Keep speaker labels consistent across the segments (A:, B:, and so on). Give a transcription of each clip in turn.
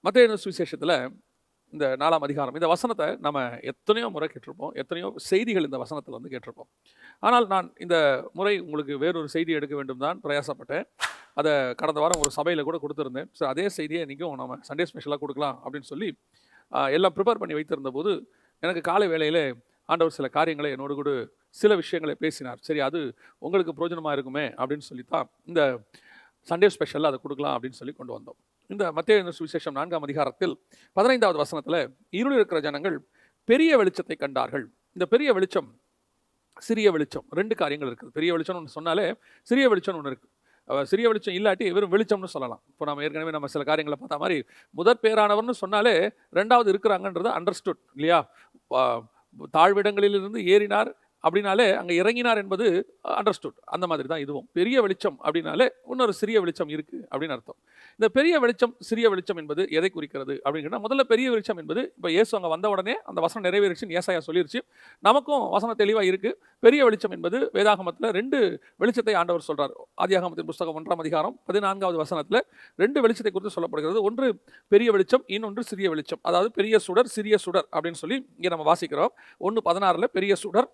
A: மத்தேயு சுவிசேஷத்தில் இந்த 4ஆம் அதிகாரம் இந்த வசனத்தை நம்ம எத்தனையோ முறை கேட்டிருப்போம், எத்தனையோ செய்திகள் இந்த வசனத்தில் வந்து கேட்டிருப்போம். ஆனால் நான் இந்த முறை உங்களுக்கு வேறொரு செய்தி எடுக்க வேண்டும் தான் பிரயாசப்பட்டேன். அதை கடந்த வாரம் ஒரு சபையில் கூட கொடுத்துருந்தேன். ஸோ அதே செய்தியை இன்றைக்கும் நம்ம சண்டே ஸ்பெஷலாக கொடுக்கலாம் அப்படின்னு சொல்லி எல்லாம் ப்ரிப்பேர் பண்ணி வைத்திருந்த போது எனக்கு காலை வேளையில் ஆண்டவர் சில காரியங்களை என்னோடு கூட சில விஷயங்களை பேசினார். சரி, அது உங்களுக்கு பிரயோஜனமாக இருக்குமே அப்படின்னு சொல்லித்தான் இந்த சண்டே ஸ்பெஷலில் அதை கொடுக்கலாம் அப்படின்னு சொல்லி கொண்டு வந்தோம். இந்த மத்தேயு சுவிசேஷம் 4ஆம் அதிகாரத்தில் 15வது வசனத்தில் இருள் இருக்கிற ஜனங்கள் பெரிய வெளிச்சத்தை கண்டார்கள். இந்த பெரிய வெளிச்சம் சிறிய வெளிச்சம், ரெண்டு காரியங்கள் இருக்குது. பெரிய வெளிச்சம்னு ஒன்று சொன்னாலே சிறிய வெளிச்சம்னு ஒன்று இருக்குது. சிறிய வெளிச்சம் இல்லாட்டி வெறும் வெளிச்சம்னு சொல்லலாம். இப்போ நம்ம ஏற்கனவே நம்ம சில காரியங்களை பார்த்தா மாதிரி முதற் பேரானவர்னு சொன்னாலே ரெண்டாவது இருக்கிறாங்கன்றது அண்டர்ஸ்டுட் இல்லையா? தாழ்விடங்களிலிருந்து ஏறினார் அப்படின்னாலே அங்கே இறங்கினார் என்பது அண்டர்ஸ்டுட். அந்த மாதிரி தான் இதுவும். பெரிய வெளிச்சம் அப்படின்னாலே இன்னொரு சிறிய வெளிச்சம் இருக்குது அப்படின்னு அர்த்தம். இந்த பெரிய வெளிச்சம் சிறிய வெளிச்சம் என்பது எதை குறிக்கிறது அப்படின்னா, முதல்ல பெரிய வெளிச்சம் என்பது இப்போ இயேசு அங்கே வந்த உடனே அந்த வசனம் நிறைவேறிச்சுன்னு ஏசாயா சொல்லிருச்சு. நமக்கும் வசனம் தெளிவாக இருக்குது. பெரிய வெளிச்சம் என்பது வேதாகமத்தில் 2 வெளிச்சத்தை ஆண்டவர் சொல்கிறார். ஆதியாகமத்தின் புஸ்தகம் 1ஆம் அதிகாரம் 14வது வசனத்தில் 2 வெளிச்சத்தை குறித்து சொல்லப்படுகிறது. ஒன்று பெரிய வெளிச்சம், இன்னொன்று சிறிய வெளிச்சம். அதாவது பெரிய சுடர் சிறிய சுடர் அப்படின்னு சொல்லி இங்கே நம்ம வாசிக்கிறோம். 1:16 பெரிய சுடர்,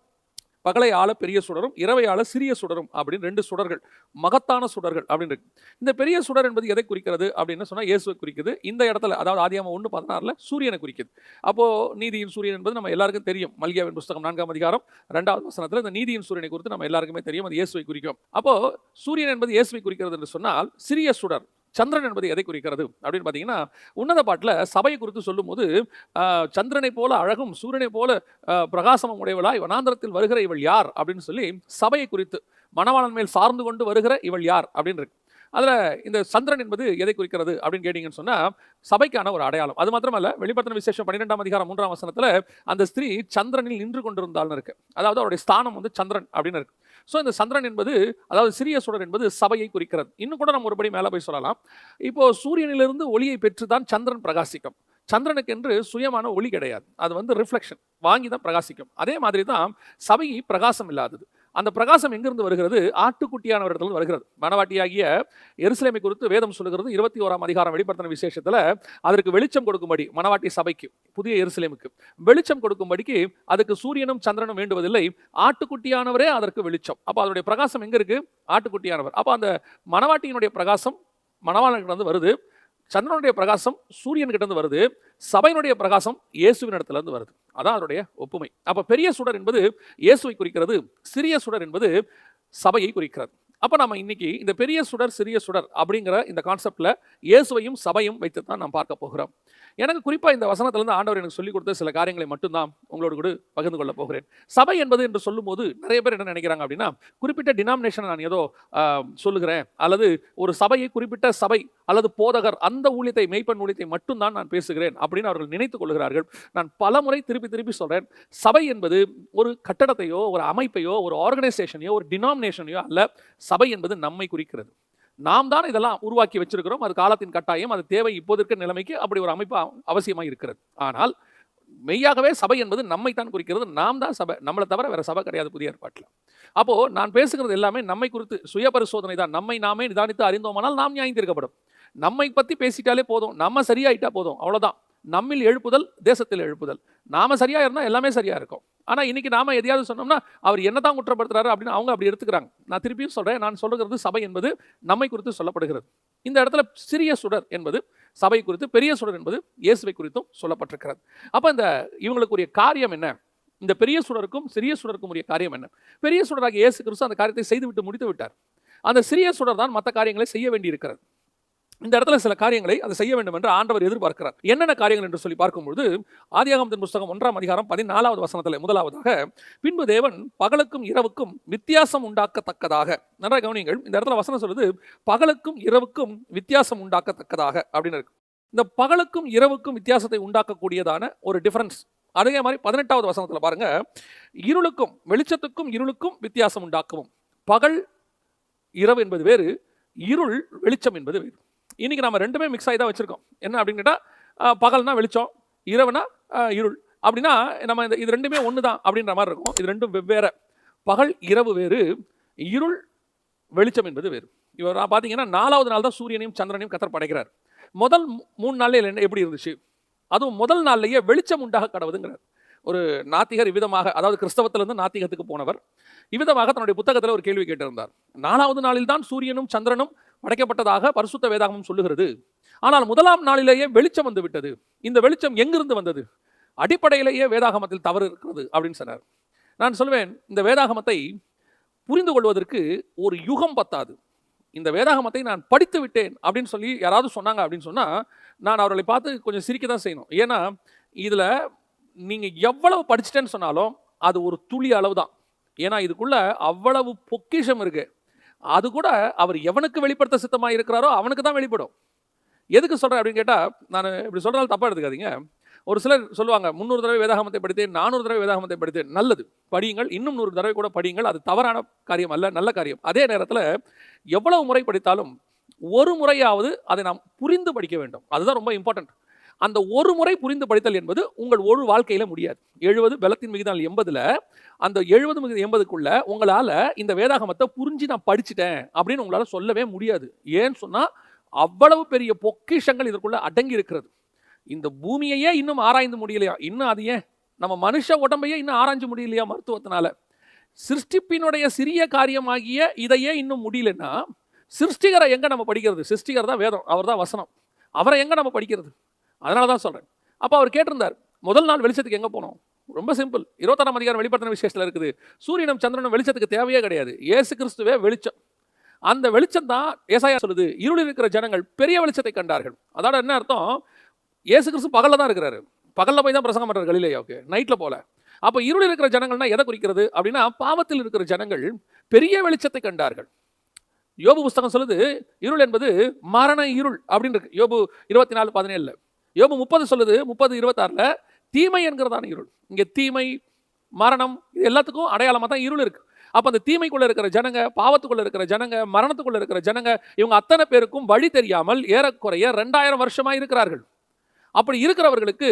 A: பகலை ஆள பெரிய சுடரும் இரவை ஆள சிறிய சுடரும் அப்படின்னு 2 சுடர்கள், மகத்தான சுடர்கள் அப்படின்னு இருக்கு. இந்த பெரிய சுடர் என்பது எதை குறிக்கிறது அப்படின்னு சொன்னால் இயேசுவை குறிக்குது. இந்த இடத்துல அதாவது ஆதியாகமம் 1:16 சூரியனை குறிக்குது. அப்போ நீதியின் சூரியன் என்பது நம்ம எல்லாருக்கும் தெரியும். மல்கியாவின் புஸ்தகம் 4ஆம் அதிகாரம் 2வது வசனத்தில் இந்த நீதியின் சூரியனை குறித்து நம்ம எல்லாருக்குமே தெரியும். அது இயேசுவை குறிக்கும். அப்போ சூரியன் என்பது இயேசுவை குறிக்கிறது என்று சொன்னால், சிறிய சுடர் சந்திரன் என்பது எதை குறிக்கிறது அப்படின்னு பார்த்தீங்கன்னா, உன்னத பாட்டில் சபையை குறித்து சொல்லும் போது சந்திரனை போல அழகும் சூரியனை போல பிரகாசமும் உடையவளாய் வனாந்தரத்தில் வருகிற இவள் யார் அப்படின்னு சொல்லி சபையை குறித்து, மணவாளன் மேல் சார்ந்து கொண்டு வருகிற இவள் யார் அப்படின்னு இருக்கு. அதில் இந்த சந்திரன் என்பது எதை குறிக்கிறது அப்படின்னு கேட்டிங்கன்னு சொன்னால், சபைக்கான ஒரு அடையாளம். அது மாத்திரமல்ல, வெளிப்படுத்தின விசேஷம் 12ஆம் அதிகாரம் 3ஆம் வசனத்தில் அந்த ஸ்திரீ சந்திரனில் நின்று கொண்டிருந்தாள்னு இருக்கு. அதாவது அவருடைய ஸ்தானம் வந்து சந்திரன் அப்படின்னு இருக்கு. ஸோ இந்த சந்திரன் என்பது, அதாவது சிறிய சுடர் என்பது சபையை குறிக்கிறது. இன்னும் கூட நம்ம ஒருபடி மேலே போய் சொல்லலாம். இப்போ சூரியனிலிருந்து ஒளியை பெற்று தான் சந்திரன் பிரகாசிக்கும். சந்திரனுக்கு என்று சுயமான ஒளி கிடையாது. அது வந்து ரிஃப்ளெக்ஷன் வாங்கி தான் பிரகாசிக்கும். அதே மாதிரி தான் சபை பிரகாசம் இல்லாதது. அந்த பிரகாசம் எங்கிருந்து வருகிறது? ஆட்டுக்குட்டியானவரிடத்தில் வருகிறது. மணவாட்டியாகிய எருசலேமை குறித்து வேதம் சொல்லுகிறது 21ஆம் அதிகாரம் வெளிப்படுத்தின விசேஷத்தில், அதற்கு வெளிச்சம் கொடுக்கும்படி மணவாட்டி சபைக்கு, புதிய எருசலேமுக்கு வெளிச்சம் கொடுக்கும்படிக்கு அதுக்கு சூரியனும் சந்திரனும் வேண்டுவதில்லை, ஆட்டுக்குட்டியானவரே அதற்கு வெளிச்சம். அப்போ அதனுடைய பிரகாசம் எங்க இருக்கு? ஆட்டுக்குட்டியானவர். அப்போ அந்த மணவாட்டியினுடைய பிரகாசம் மணவாளன்கிட்ட வந்து வருது, சந்திரனுடைய பிரகாசம் சூரியன்கிட்ட இருந்து வருது, சபையினுடைய பிரகாசம் இயேசுவின் இடத்துல இருந்து வருது. அதான் அதனுடைய ஒப்புமை. அப்ப பெரிய சுடர் என்பது இயேசுவை குறிக்கிறது, சிறிய சுடர் என்பது சபையை குறிக்கிறது. அப்ப நம்ம இன்னைக்கு இந்த பெரிய சுடர் சிறிய சுடர் அப்படிங்கிற இந்த கான்செப்ட்ல இயேசுவையும் சபையும் வைத்து தான் நாம் பார்க்க போகிறோம். எனக்கு குறிப்பா இந்த வசனத்திலிருந்து ஆண்டவர் எனக்கு சொல்லிக் கொடுத்த சில காரியங்களை மட்டும்தான் உங்களோடு கூட பகிர்ந்து கொள்ள போகிறேன். சபை என்பது என்று சொல்லும் போது நிறைய பேர் என்ன நினைக்கிறாங்க அப்படின்னா, குறிப்பிட்ட டினாமினேஷனை நான் ஏதோ சொல்லுகிறேன், அல்லது ஒரு சபையை குறிப்பிட்ட சபை அல்லது போதகர் அந்த ஊழியத்தை, மெய்ப்பன் ஊழியத்தை மட்டும்தான் நான் பேசுகிறேன் அப்படின்னு அவர்கள் நினைத்துக் கொள்கிறார்கள். நான் பல முறை திருப்பி சொல்றேன், சபை என்பது ஒரு கட்டடத்தையோ ஒரு அமைப்பையோ ஒரு ஆர்கனைசேஷனையோ ஒரு டினாமினேஷனையோ அல்ல. சபை என்பது நம்மை குறிக்கிறது. நாம் தான் இதெல்லாம் உருவாக்கி வச்சிருக்கிறோம். அது காலத்தின் கட்டாயம், அது தேவை. இப்போது இருக்கிற நிலைமைக்கு அப்படி ஒரு அமைப்பு அவசியமாக இருக்கிறது. ஆனால் மெய்யாகவே சபை என்பது நம்மை தான் குறிக்கிறது. நாம் தான் சபை, நம்மளை தவிர வேற சபை கிடையாது புதிய ஏற்பாட்டில். அப்போ நான் பேசுகிறது எல்லாமே நம்மை குறித்து சுய பரிசோதனை தான். நம்மை நாமே நிதானித்து அறிந்தோமானால் நாம் நியாயம் தீர்க்கப்படும். நம்மை பற்றி பேசிட்டாலே போதும், நம்ம சரியாயிட்டா போதும், அவ்வளோதான். நம்மில் எழுப்புதல் தேசத்தில் எழுப்புதல். நாம சரியா இருந்தால் எல்லாமே சரியா இருக்கும். ஆனால் இன்னைக்கு நாம எதையாவது சொன்னோம்னா அவர் என்னதான் குற்றப்படுத்துறாரு அப்படின்னு அவங்க அப்படி எடுத்துக்கிறாங்க. நான் திருப்பியும் சொல்றேன், நான் சொல்லுகிறது சபை என்பது நம்மை குறித்து சொல்லப்படுகிறது. இந்த இடத்துல சிறிய சுடர் என்பது சபை குறித்து, பெரிய சுடர் என்பது இயேசுவை குறித்தும் சொல்லப்பட்டிருக்கிறது. அப்போ இந்த இவங்களுக்குரிய காரியம் என்ன? இந்த பெரிய சுடருக்கும் சிறிய சுடருக்கும் உரிய காரியம் என்ன? பெரிய சுடராக இயேசு கிறிஸ்து அந்த காரியத்தை செய்துவிட்டு முடித்து விட்டார். அந்த சிறிய சுடர் தான் மற்ற காரியங்களை செய்ய வேண்டி இருக்கிறது. இந்த இடத்துல சில காரியங்களை அதை செய்ய வேண்டும் என்று ஆண்டவர் எதிர்பார்க்கிறார். என்னென்ன காரியங்கள் என்று சொல்லி பார்க்கும்போது, ஆதியாகமத்தின் புஸ்தகம் 1ஆம் அதிகாரம் 14வது வசனத்தில் முதலாவதாக, பின்பு தேவன் பகலுக்கும் இரவுக்கும் வித்தியாசம் உண்டாக்கத்தக்கதாக. நல்லா கவனிங்கள், இந்த இடத்துல வசனம் சொல்லுது பகலுக்கும் இரவுக்கும் வித்தியாசம் உண்டாக்கத்தக்கதாக அப்படின்னு இருக்கு. இந்த பகலுக்கும் இரவுக்கும் வித்தியாசத்தை உண்டாக்கக்கூடியதான ஒரு டிஃபரன்ஸ். அதே மாதிரி 18வது வசனத்தில் பாருங்க, இருளுக்கும் வெளிச்சத்துக்கும் இருளுக்கும் வித்தியாசம் உண்டாக்கவும். பகல் இரவு என்பது வேறு, இருள் வெளிச்சம் என்பது வேறு. இன்னைக்கு நம்ம ரெண்டுமே மிக்ஸ் ஆகி தான் வச்சிருக்கோம். என்ன அப்படின்னு கேட்டால், பகல்னா வெளிச்சம், இரவுனா இருள். அப்படின்னா நம்ம இது ரெண்டுமே ஒன்று தான் அப்படின்ற மாதிரி இருக்கும். இது ரெண்டும் வெவ்வேறு. பகல் இரவு வேறு, இருள் வெளிச்சம் என்பது வேறு. இவர் பார்த்தீங்கன்னா 4வது நாள் தான் சூரியனையும் சந்திரனையும் கர்த்தர் படைக்கிறார். முதல் 3 நாள்ல எப்படி இருந்துச்சு? அதுவும் முதல் நாள்லயே வெளிச்சம் உண்டாக கடவுதுங்கிறார். ஒரு நாத்திகர் இவ்விதமாக, அதாவது கிறிஸ்தவத்திலிருந்து நாத்திகத்துக்கு போனவர் இவ்விதமாக தன்னுடைய புத்தகத்தில் ஒரு கேள்வி கேட்டிருந்தார். 4வது நாளில் தான் சூரியனும் சந்திரனும் படைக்கப்பட்டதாக பரிசுத்த வேதாகமம் சொல்லுகிறது. ஆனால் முதலாம் நாளிலேயே வெளிச்சம் வந்து விட்டது. இந்த வெளிச்சம் எங்கிருந்து வந்தது? அடிப்படையிலேயே வேதாகமத்தில் தவறு இருக்கிறது அப்படின்னு சொன்னார். நான் சொல்வேன், இந்த வேதாகமத்தை புரிந்து கொள்வதற்கு ஒரு யுகம் பத்தாது. இந்த வேதாகமத்தை நான் படித்து விட்டேன் அப்படின்னு சொல்லி யாராவது சொன்னாங்க அப்படின்னு சொன்னால் நான் அவர்களை பார்த்து கொஞ்சம் சிரிக்க தான் செய்யணும். ஏன்னா இதில் நீங்கள் எவ்வளவு படிச்சுட்டேன்னு சொன்னாலும் அது ஒரு துளி அளவு தான். ஏன்னா இதுக்குள்ள அவ்வளவு பொக்கிஷம் இருக்கு. அது கூட அவர் எவனுக்கு வெளிப்படுத்த சித்தமாக இருக்கிறாரோ அவனுக்கு தான் வெளிப்படும். எதுக்கு சொல்கிறேன் அப்படின்னு கேட்டால், நான் இப்படி சொல்கிறதால தப்பாக எடுத்துக்காதீங்க. ஒரு சிலர் சொல்லுவாங்க, 300 தடவை வேதாகமத்தை படித்தேன், 400 தடவை வேதாகமத்தை படித்தேன். நல்லது, படியுங்கள். இன்னும் 100 தடவை கூட படியுங்கள். அது தவறான காரியம் அல்ல, நல்ல காரியம். அதே நேரத்தில் எவ்வளவு முறை படித்தாலும் ஒரு முறையாவது அதை நாம் புரிந்து படிக்க வேண்டும். அதுதான் ரொம்ப இம்பார்ட்டன்ட். அந்த ஒரு முறை புரிந்து படித்தல் என்பது உங்கள் ஒரு வாழ்க்கையில் முடியாது. 70 பலத்தின் மிகுதினால் 80ல் அந்த 70 மிகுதி 80க்குள்ள உங்களால் இந்த வேதாகமத்தை புரிஞ்சு நான் படிச்சுட்டேன் அப்படின்னு உங்களால் சொல்லவே முடியாது. ஏன்னு சொன்னால் அவ்வளவு பெரிய பொக்கிஷங்கள் இதற்குள்ள அடங்கி இருக்கிறது. இந்த பூமியையே இன்னும் ஆராய்ந்து முடியலையா? இன்னும் அது ஏன் நம்ம மனுஷ உடம்பையே இன்னும் ஆராய்ஞ்சு முடியலையா மருத்துவத்தினால? சிருஷ்டிப்பினுடைய சிறிய காரியமாகிய இதையே இன்னும் முடியலன்னா சிருஷ்டிகரை எங்க நம்ம படிக்கிறது? சிருஷ்டிகர் தான் வேதம், அவர் தான் வசனம். அவரை எங்க நம்ம படிக்கிறது? அதனால தான் சொல்றேன். அப்போ அவர் கேட்டிருந்தார், முதல் நாள் வெளிச்சத்துக்கு எங்க போனோம்? ரொம்ப சிம்பிள். 26ஆம் அதிகாரம் வெளிப்படுத்தின விசேஷத்தில் இருக்குது. சூரியனும் சந்திரனும் வெளிச்சத்துக்கு தேவையே கிடையாது. இயேசு கிறிஸ்துவே வெளிச்சம். அந்த வெளிச்சம் தான் ஏசாயா சொல்லுது, இருளில் இருக்கிற ஜனங்கள் பெரிய வெளிச்சத்தை கண்டார்கள். அதோட என்ன அர்த்தம்? இயேசு கிறிஸ்து பகல்ல தான் இருக்கிறாரு. பகல்ல போய் தான் பிரசங்கம் பண்றாரு கலிலேயாவுக்கு, நைட்ல போல. அப்போ இருளில் இருக்கிற ஜனங்கள்னா எதை குறிக்கிறது அப்படின்னா, பாவத்தில் இருக்கிற ஜனங்கள் பெரிய வெளிச்சத்தை கண்டார்கள். யோபு புஸ்தகம் சொல்லுது, இருள் என்பது மரண இருள் அப்படின்னு இருக்கு. யோபு 24:17. யோபு 30 சொல்லுது, 30:26 தீமை என்கிறதான இருள். இங்கே தீமை, மரணம், இது எல்லாத்துக்கும் அடையாளமாக தான் இருள் இருக்கு. அப்போ அந்த தீமைக்குள்ள இருக்கிற ஜனங்க, பாவத்துக்குள்ள இருக்கிற ஜனங்க, மரணத்துக்குள்ள இருக்கிற ஜனங்க, இவங்க அத்தனை பேருக்கும் வழி தெரியாமல் ஏறக்குறைய 2000 வருஷமா இருக்கிறார்கள். அப்படி இருக்கிறவர்களுக்கு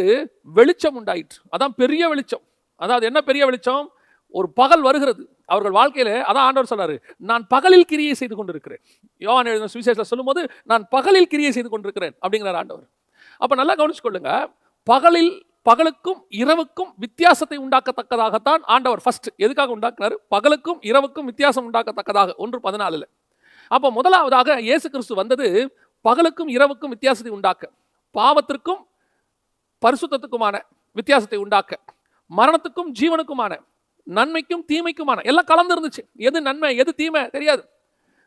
A: வெளிச்சம் உண்டாயிற்று. அதான் பெரிய வெளிச்சம். அதாவது என்ன பெரிய வெளிச்சம்? ஒரு பகல் வருகிறது அவர்கள் வாழ்க்கையில. அதான் ஆண்டவர் சொல்றாரு, நான் பகலில் கிரியை செய்து கொண்டிருக்கிறேன். யோவான் எழுதின சுவிசேஷத்தில் சொல்லும் போது நான் பகலில் கிரியை செய்து கொண்டிருக்கிறேன் அப்படிங்கிறார் ஆண்டவர். அப்ப நல்லா கவனிச்சு கொள்ளுங்க, பகலுக்கும் இரவுக்கும் வித்தியாசத்தை உண்டாக்கத்தக்கதாகத்தான் ஆண்டவர் ஃபர்ஸ்ட் எதுக்காக உண்டாக்குனாரு? பகலுக்கும் இரவுக்கும் வித்தியாசம் உண்டாக்கத்தக்கதாக. 1:14. அப்போ முதலாவதாக இயேசு கிறிஸ்து வந்தது பகலுக்கும் இரவுக்கும் வித்தியாசத்தை உண்டாக்க, பாவத்திற்கும் பரிசுத்தத்துக்குமான வித்தியாசத்தை உண்டாக்க, மரணத்துக்கும் ஜீவனுக்குமான, நன்மைக்கும் தீமைக்குமான, எல்லாம் கலந்து இருந்துச்சு. எது நன்மை எது தீமை தெரியாது.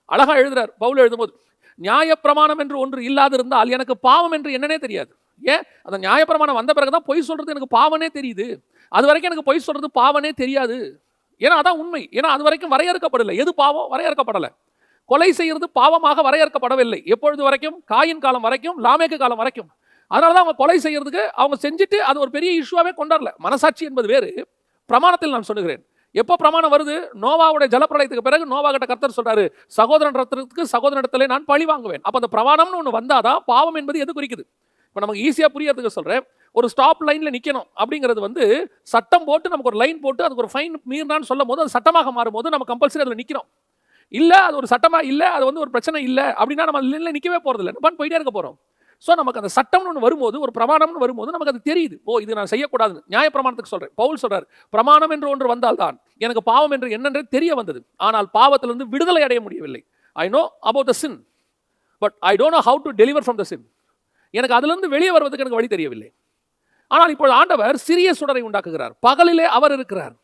A: அழகா எழுதுறார் பவுல் எழுதும்போது, நியாயப்பிரமாணம் என்று ஒன்று இல்லாதிருந்தால் எனக்கு பாவம் என்று என்னன்னே தெரியாது. ஏன்? அந்த நியாயப்பிரமாணம் வந்த பிறகுதான் பொய் சொல்றது எனக்கு பாவனே தெரியுது. அது வரைக்கும் எனக்கு பொய் சொல்றது பாவனே தெரியாது. ஏன்னா அதான் உண்மை. ஏன்னா அது வரைக்கும் வரையறுக்கப்படலை. எது பாவம்? வரையறுக்கப்படலை. கொலை செய்யறது பாவமாக வரையறுக்கப்படவில்லை. எப்பொழுது வரைக்கும்? காயின் காலம் வரைக்கும், லாமேக்கு காலம் வரைக்கும். அதனாலதான் அவங்க கொலை செய்யறதுக்கு அவங்க செஞ்சுட்டு அது ஒரு பெரிய இஷ்யூவாவே கொண்டாடல. மனசாட்சி என்பது வேறு. பிரமாணத்தில் நான் சொல்லுகிறேன், எப்போ பிரமாணம் வருது? நோவாவுடைய ஜலப்பிரளயத்துக்கு பிறகு நோவா கிட்ட கர்த்தர் சொல்றாரு, சகோதரன் ரத்தத்துக்கு சகோதரனிடத்திலே நான் பழி வாங்குவேன். அப்போ அந்த பிரமாணம்னு ஒன்று வந்தாதான் பாவம் என்பது எது குறிக்குது? இப்போ நமக்கு ஈஸியாக புரியறதுக்கு சொல்றேன், ஒரு ஸ்டாப் லைன்ல நிற்கணும் அப்படிங்கிறது சட்டம் போட்டு நமக்கு ஒரு லைன் போட்டு அதுக்கு ஒரு ஃபைன் மீறினான்னு சொல்லும் போது அது சட்டமாக மாறும்போது நம்ம கம்பல்சரி அதில் நிற்கிறோம். இல்லை அது ஒரு சட்டமா இல்லை, அது ஒரு பிரச்சனை இல்லை அப்படின்னா நம்ம அதில் நிற்கவே போறதில்லை, நம்ம போயிட்டே இருக்க போறோம். ஸோ நமக்கு அந்த சட்டம்னு ஒன்று வரும்போது, ஒரு பிரமாணம்னு வரும்போது நமக்கு அது தெரியுது, ஓ இது நான் செய்யக்கூடாதுன்னு. நியாய பிரமாணத்துக்கு சொல்றேன். பவுல் சொல்றாரு, பிரமாணம் என்று ஒன்று வந்தால்தான் எனக்கு பாவம் என்று என்னென்றே தெரிய வந்தது. ஆனால் பாவத்திலிருந்து விடுதலை அடைய முடியவில்லை. I know about the sin, but I don't know how to deliver from the sin. எனக்கு அதிலிருந்து வெளியே வருவதற்கு எனக்கு வழி தெரியவில்லை. ஆனால் இப்போது ஆண்டவர் சிறிய சுடரை உண்டாக்குகிறார். பகலிலே அவர் இருக்கிறார்,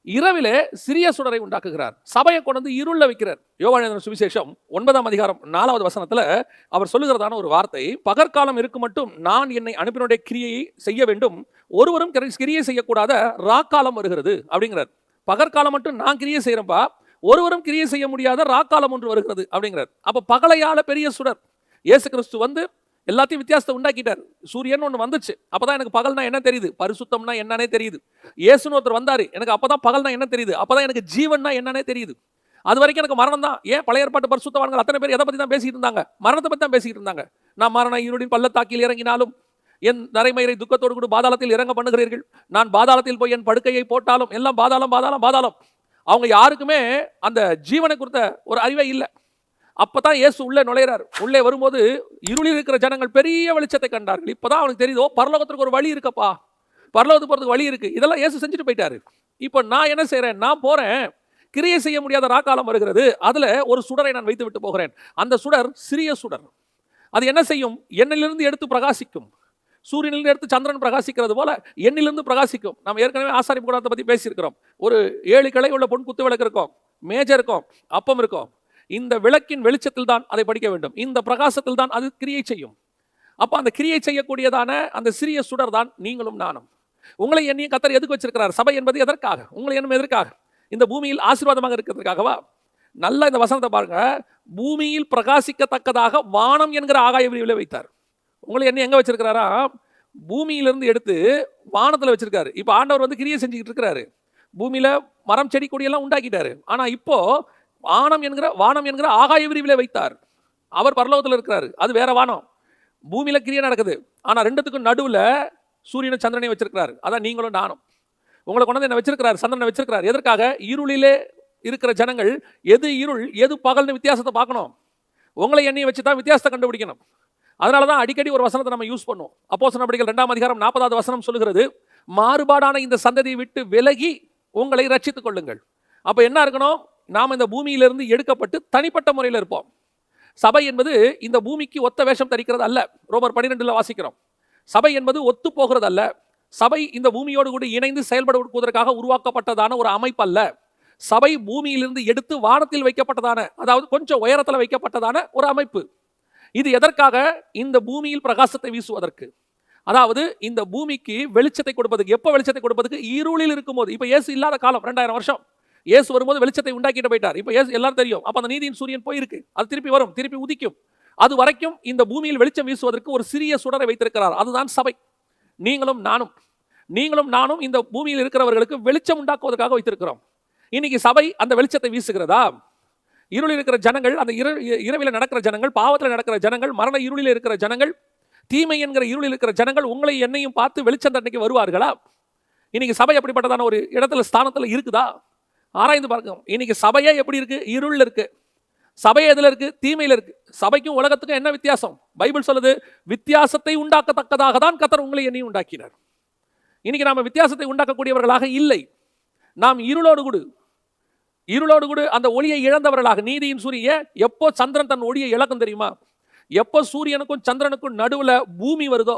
A: இரவிலே சிறிய சுடரை உண்டாக்குகிறார். சபையை கொண்டு இருள வைக்கிறார். யோவான் எழுதின சுவிசேஷம் 9ஆம் அதிகாரம் 4வது வசனத்துல அவர் சொல்லுகிறதான ஒரு வார்த்தை, பகற்காலம் இருக்கும் மட்டும் நான் என்னை அனுப்பினுடைய கிரியையை செய்ய வேண்டும், ஒருவரும் கிரியை செய்யக்கூடாத ராக்காலம் வருகிறது அப்படிங்கிறார். பகற்காலம் மட்டும் நான் கிரியை செய்யறேன்பா, ஒருவரும் கிரியை செய்ய முடியாத ராக்காலம் ஒன்று வருகிறது அப்படிங்கிறார். அப்ப பகலையால பெரிய சுடர். இயேசு கிறிஸ்து எல்லாத்தையும் வித்தியாசத்தை உண்டாக்கிட்டார். சூரியன் ஒன்று வந்துச்சு, அப்பதான் எனக்கு பகல்னா என்ன தெரியுது, பரிசுத்தம்னா என்னன்னே தெரியுது. இயேசுன்னு ஒருத்தர் வந்தாரு, எனக்கு அப்பதான் பகல்னா என்ன தெரியுது, அப்பதான் எனக்கு ஜீவன்னா என்னன்னே தெரியுது. அது வரைக்கும் எனக்கு மரணம் தான். ஏன்? பழைய ஏற்பாட்டு பரிசுத்தவான்கள் அத்தனை பேர் எதை பத்தி தான் பேசிட்டு இருந்தாங்க? மரணத்தை பத்தி தான் பேசிட்டு இருந்தாங்க. நான் மரண இருளின் பள்ளத்தாக்கில் இறங்கினாலும் என் நரைமயிரை துக்கத்தோடு கூட பாதாளத்தில் இறங்க பண்ணுகிறீர்கள், நான் பாதாளத்தில் போய் என் படுக்கையை போட்டாலும், எல்லாம் பாதாளம் பாதாளம் பாதாளம். அவங்க யாருக்குமே அந்த ஜீவனை குறித்த ஒரு அறிவே இல்லை. அப்பதான் இயேசு உள்ளே நுழையிறார். உள்ளே வரும்போது இருளில் இருக்கிற ஜனங்கள் பெரிய வெளிச்சத்தை கண்டார்கள். இப்பதான் அவனுக்கு தெரியுதோ பரலோகத்திற்கு ஒரு வழி இருக்கப்பா, பரலோகத்துக்கு போறதுக்கு வழி இருக்கு. இதெல்லாம் இயேசு செஞ்சுட்டு போயிட்டாரு. இப்போ நான் என்ன செய்றேன்? நான் போறேன், கிரியை செய்ய முடியாத ராக்காலம் வருகிறது, அதுல ஒரு சுடரை நான் வைத்து விட்டு போகிறேன். அந்த சுடர் சிறிய சுடர். அது என்ன செய்யும்? எண்ணிலிருந்து எடுத்து பிரகாசிக்கும். சூரியனிலிருந்து எடுத்து சந்திரன் பிரகாசிக்கிறது போல எண்ணிலிருந்து பிரகாசிக்கும். நம்ம ஏற்கனவே ஆசாரிப்பு கூடாரத்தை பத்தி பேசியிருக்கிறோம். ஒரு 7 கிளை உள்ள பொன் குத்து விளக்கு இருக்கும், மேஜை இருக்கும், அப்பம் இருக்கும். இந்த விளக்கின் வெளிச்சத்தில் தான் அதை படிக்க வேண்டும். இந்த பிரகாசத்தில் தான் அது கிரியை செய்யும். அப்ப அந்த கிரியை செய்யக்கூடியதான அந்த சிறிய சுடர் தான் நீங்களும் நானும். உங்களை என்னையும் கர்த்தர் எதுக்கு வச்சிருக்கிறார்? சபை என்பது எதற்காக? உங்களை என்னும் எதற்காக? இந்த பூமியில் ஆசீர்வாதமாக இருக்கிறதுக்காகவா? நல்ல இந்த வசனத்தை பாருங்க. பூமியில் பிரகாசிக்கத்தக்கதாக வானம் என்கிற ஆகாய விரிவிலே வைத்தார். உங்களை என்ன எங்க வச்சிருக்கிறாரா? பூமியிலிருந்து எடுத்து வானத்துல வச்சிருக்காரு. இப்ப ஆண்டவர் வந்து கிரியை செஞ்சுக்கிட்டு இருக்கிறாரு. பூமியில மரம் செடி கொடியெல்லாம் உண்டாக்கிட்டாரு. ஆனா இப்போ வானம் என்கிற ஆகாய விரிவிலே வைத்தார். அவர் பரலோகத்தில் இருக்கிறாரு, அது வேற வானம். பூமியில கிரியை நடக்குது. ஆனா ரெண்டுத்துக்கும் நடுவுல சூரியனை சந்திரனை வச்சிருக்கிறாரு. அதான் நீங்களும் நானும். உங்களை கொண்டு வந்து என்ன வச்சிருக்கிறார்? சந்திரனை வச்சிருக்கிறார். எதற்காக? இருளிலே இருக்கிற ஜனங்கள் எது இருள் எது பகல்னு வித்தியாசத்தை பார்க்கணும். உங்களை எண்ணியை வச்சு தான் வித்தியாசத்தை கண்டுபிடிக்கணும். அதனால தான் அடிக்கடி ஒரு வசனத்தை நம்ம யூஸ் பண்ணுவோம். அப்போஸ்தலர் நடபடிகள் 2ஆம் அதிகாரம் 40வது வசனம் சொல்லுகிறது, மாறுபாடான இந்த சந்ததியை விட்டு விலகி உங்களை ரட்சித்துக் கொள்ளுங்கள். அப்ப என்ன இருக்கணும்? நாம் இந்த பூமியிலிருந்து எடுக்கப்பட்டு தனிப்பட்ட முறையில் இருப்போம். சபை என்பது இந்த பூமிக்கு ஒத்த வேஷம் தரிக்கிறது அல்ல. ரோமர் 12 வாசிக்கிறோம். சபை என்பது ஒத்து போகிறது அல்ல. சபை இந்த பூமியோடு கூட இணைந்து செயல்படுவதற்காக உருவாக்கப்பட்டதான ஒரு அமைப்பு அல்ல. சபை பூமியிலிருந்து எடுத்து வானத்தில் வைக்கப்பட்டதான, அதாவது கொஞ்சம் உயரத்தில் வைக்கப்பட்டதான ஒரு அமைப்பு. இது எதற்காக? இந்த பூமியில் பிரகாசத்தை வீசுவதற்கு. அதாவது இந்த பூமிக்கு வெளிச்சத்தை கொடுப்பதுக்கு. எப்போ வெளிச்சத்தை கொடுப்பதுக்கு? இருளில் இருக்கும்போது. இப்போ இயேசு இல்லாத காலம் 2000 வருஷம். இயேசு வரும்போது வெளிச்சத்தை உண்டாக்கிட்டு போயிட்டார். இப்போ இயேசு எல்லாரும் தெரியும். அப்போ அந்த நீதியின் சூரியன் போயிருக்கு, அது திருப்பி வரும், திருப்பி உதிக்கும். அது வரைக்கும் இந்த பூமியில் வெளிச்சம் வீசுவதற்கு ஒரு சிறிய சுடரை வைத்திருக்கிறார். அதுதான் சபை. நீங்களும் நானும் இந்த பூமியில் இருக்கிறவர்களுக்கு வெளிச்சம் உண்டாக்குவதற்காக வைத்திருக்கிறோம். இன்னைக்கு சபை அந்த வெளிச்சத்தை வீசுகிறதா? இருளில் இருக்கிற ஜனங்கள், அந்த இரவில் நடக்கிற ஜனங்கள், பாவத்தில் நடக்கிற ஜனங்கள், மரண இருளில் இருக்கிற ஜனங்கள், தீமை என்கிற இருளில் இருக்கிற ஜனங்கள் உங்களை என்னையும் பார்த்து வெளிச்சம் தண்டைக்கு வருவார்களா? இன்னைக்கு சபை அப்படிப்பட்டதான ஒரு இடத்துல ஸ்தானத்தில் இருக்குதா? ஆராய்ந்து பார்க்கணும். இன்னைக்கு சபையே எப்படி இருக்கு? இருளில் இருக்கு. சபை எதுல இருக்கு? தீமையில இருக்கு. சபைக்கும் உலகத்துக்கும் என்ன வித்தியாசம்? பைபிள் சொல்லுது, வித்தியாசத்தை உண்டாக்கத்தக்கதாக தான் கர்த்தர் உங்களை என்னையும் உண்டாக்கினார். இன்னைக்கு நாம வித்தியாசத்தை உண்டாக்கக்கூடியவர்களாக இல்லை. நாம் இருளோடு கூட அந்த ஒளியை இழந்தவர்களாக. நீதியின் சூரியன் எப்போ சந்திரன் தன் ஒளியை இழக்கும் தெரியுமா? எப்போ சூரியனுக்கும் சந்திரனுக்கும் நடுவில் பூமி வருதோ,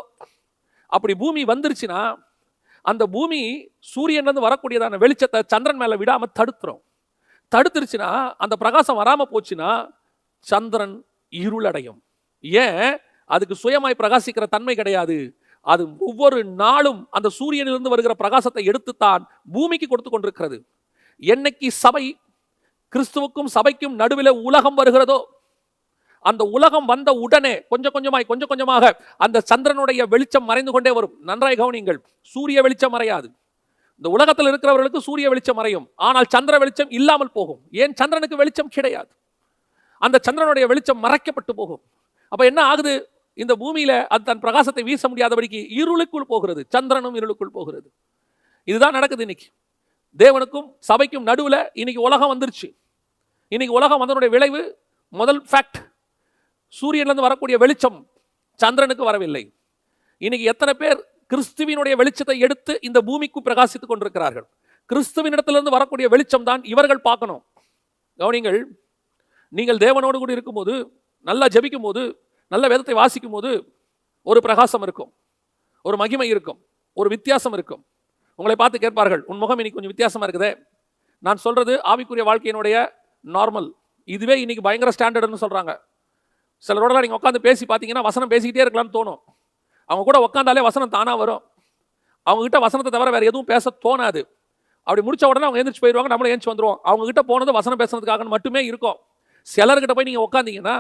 A: அப்படி பூமி வந்துருச்சுன்னா அந்த பூமி சூரியன்லேருந்து வரக்கூடியதான வெளிச்சத்தை சந்திரன் மேலே விடாமல் தடுத்துருச்சுன்னா, அந்த பிரகாசம் வராமல் போச்சுன்னா சந்திரன் இருளடையும். ஏன்? அதுக்கு சுயமாய் பிரகாசிக்கிற தன்மை கிடையாது. அது ஒவ்வொரு நாளும் அந்த சூரியனிலிருந்து வருகிற பிரகாசத்தை எடுத்துத்தான் பூமிக்கு கொடுத்து கொண்டிருக்கிறது. என்னைக்கு சபை கிறிஸ்துவுக்கும் சபைக்கும் நடுவில் உலகம் வருகிறதோ, அந்த உலகம் வந்த உடனே கொஞ்சம் கொஞ்சமாக அந்த சந்திரனுடைய வெளிச்சம் மறைந்து கொண்டே வரும். நன்றாய் கவனிங்கள். சூரிய வெளிச்சம் மறையாது. இந்த உலகத்தில் இருக்கிறவர்களுக்கு சூரிய வெளிச்சம் மறையும், ஆனால் சந்திர வெளிச்சம் இல்லாமல் போகும். ஏன்? சந்திரனுக்கு வெளிச்சம் கிடையாது. அந்த சந்திரனுடைய வெளிச்சம் மறைக்கப்பட்டு போகும். அப்ப என்ன ஆகுது? இந்த பூமியில அது தன் பிரகாசத்தை வீச முடியாதபடிக்கு இருளுக்குள் போகிறது. சந்திரனும் இருளுக்குள் போகிறது. இதுதான் நடக்குது இன்னைக்கு. தேவனுக்கும் சபைக்கும் நடுவில் இன்னைக்கு உலகம் வந்துருச்சு. இன்னைக்கு உலகம் வந்தனுடைய விளைவு, முதல் ஃபேக்ட், சூரியனிலிருந்து வரக்கூடிய வெளிச்சம் சந்திரனுக்கு வரவில்லை. இன்னைக்கு எத்தனை பேர் கிறிஸ்துவினுடைய வெளிச்சத்தை எடுத்து இந்த பூமிக்கு பிரகாசித்துக் கொண்டிருக்கிறார்கள்? கிறிஸ்துவினிடத்திலிருந்து வரக்கூடிய வெளிச்சம் தான் இவர்கள் பார்க்கணும். கவனிங்கள். நீங்கள் தேவனோடு கூட இருக்கும்போது, நல்லா ஜெபிக்கும் போது, நல்ல வேதத்தை வாசிக்கும் போது ஒரு பிரகாசம் இருக்கும், ஒரு மகிமை இருக்கும், ஒரு வித்தியாசம் இருக்கும். உங்களை பார்த்து கேட்பார்கள், உன் முகம் இன்னைக்கு கொஞ்சம் வித்தியாசமா இருக்குதே. நான் சொல்றது ஆவிக்குரிய வாழ்க்கையினுடைய நார்மல். இதுவே இன்னைக்கு பயங்கர ஸ்டாண்டர்ட்னு சொல்றாங்க. சிலரோட நீங்க உட்காந்து பேசி பார்த்தீங்கன்னா வசனம் பேசிக்கிட்டே இருக்கலாம்னு தோணும். அவங்க கூட உட்காந்தாலே வசனம் தானா வரும். அவங்க கிட்ட வசனத்தை தவிர வேற எதுவும் பேச தோணாது. அப்படி முடிச்ச உடனே அவங்க எழுந்திரிச்சு போயிடுவாங்க, நம்மளும் எழுந்து வந்துருவோம். அவங்க கிட்ட போனது வசனம் பேசுறதுக்காக மட்டுமே இருக்கும். சிலர்கிட்ட போய் நீங்க உட்காந்தீங்கன்னா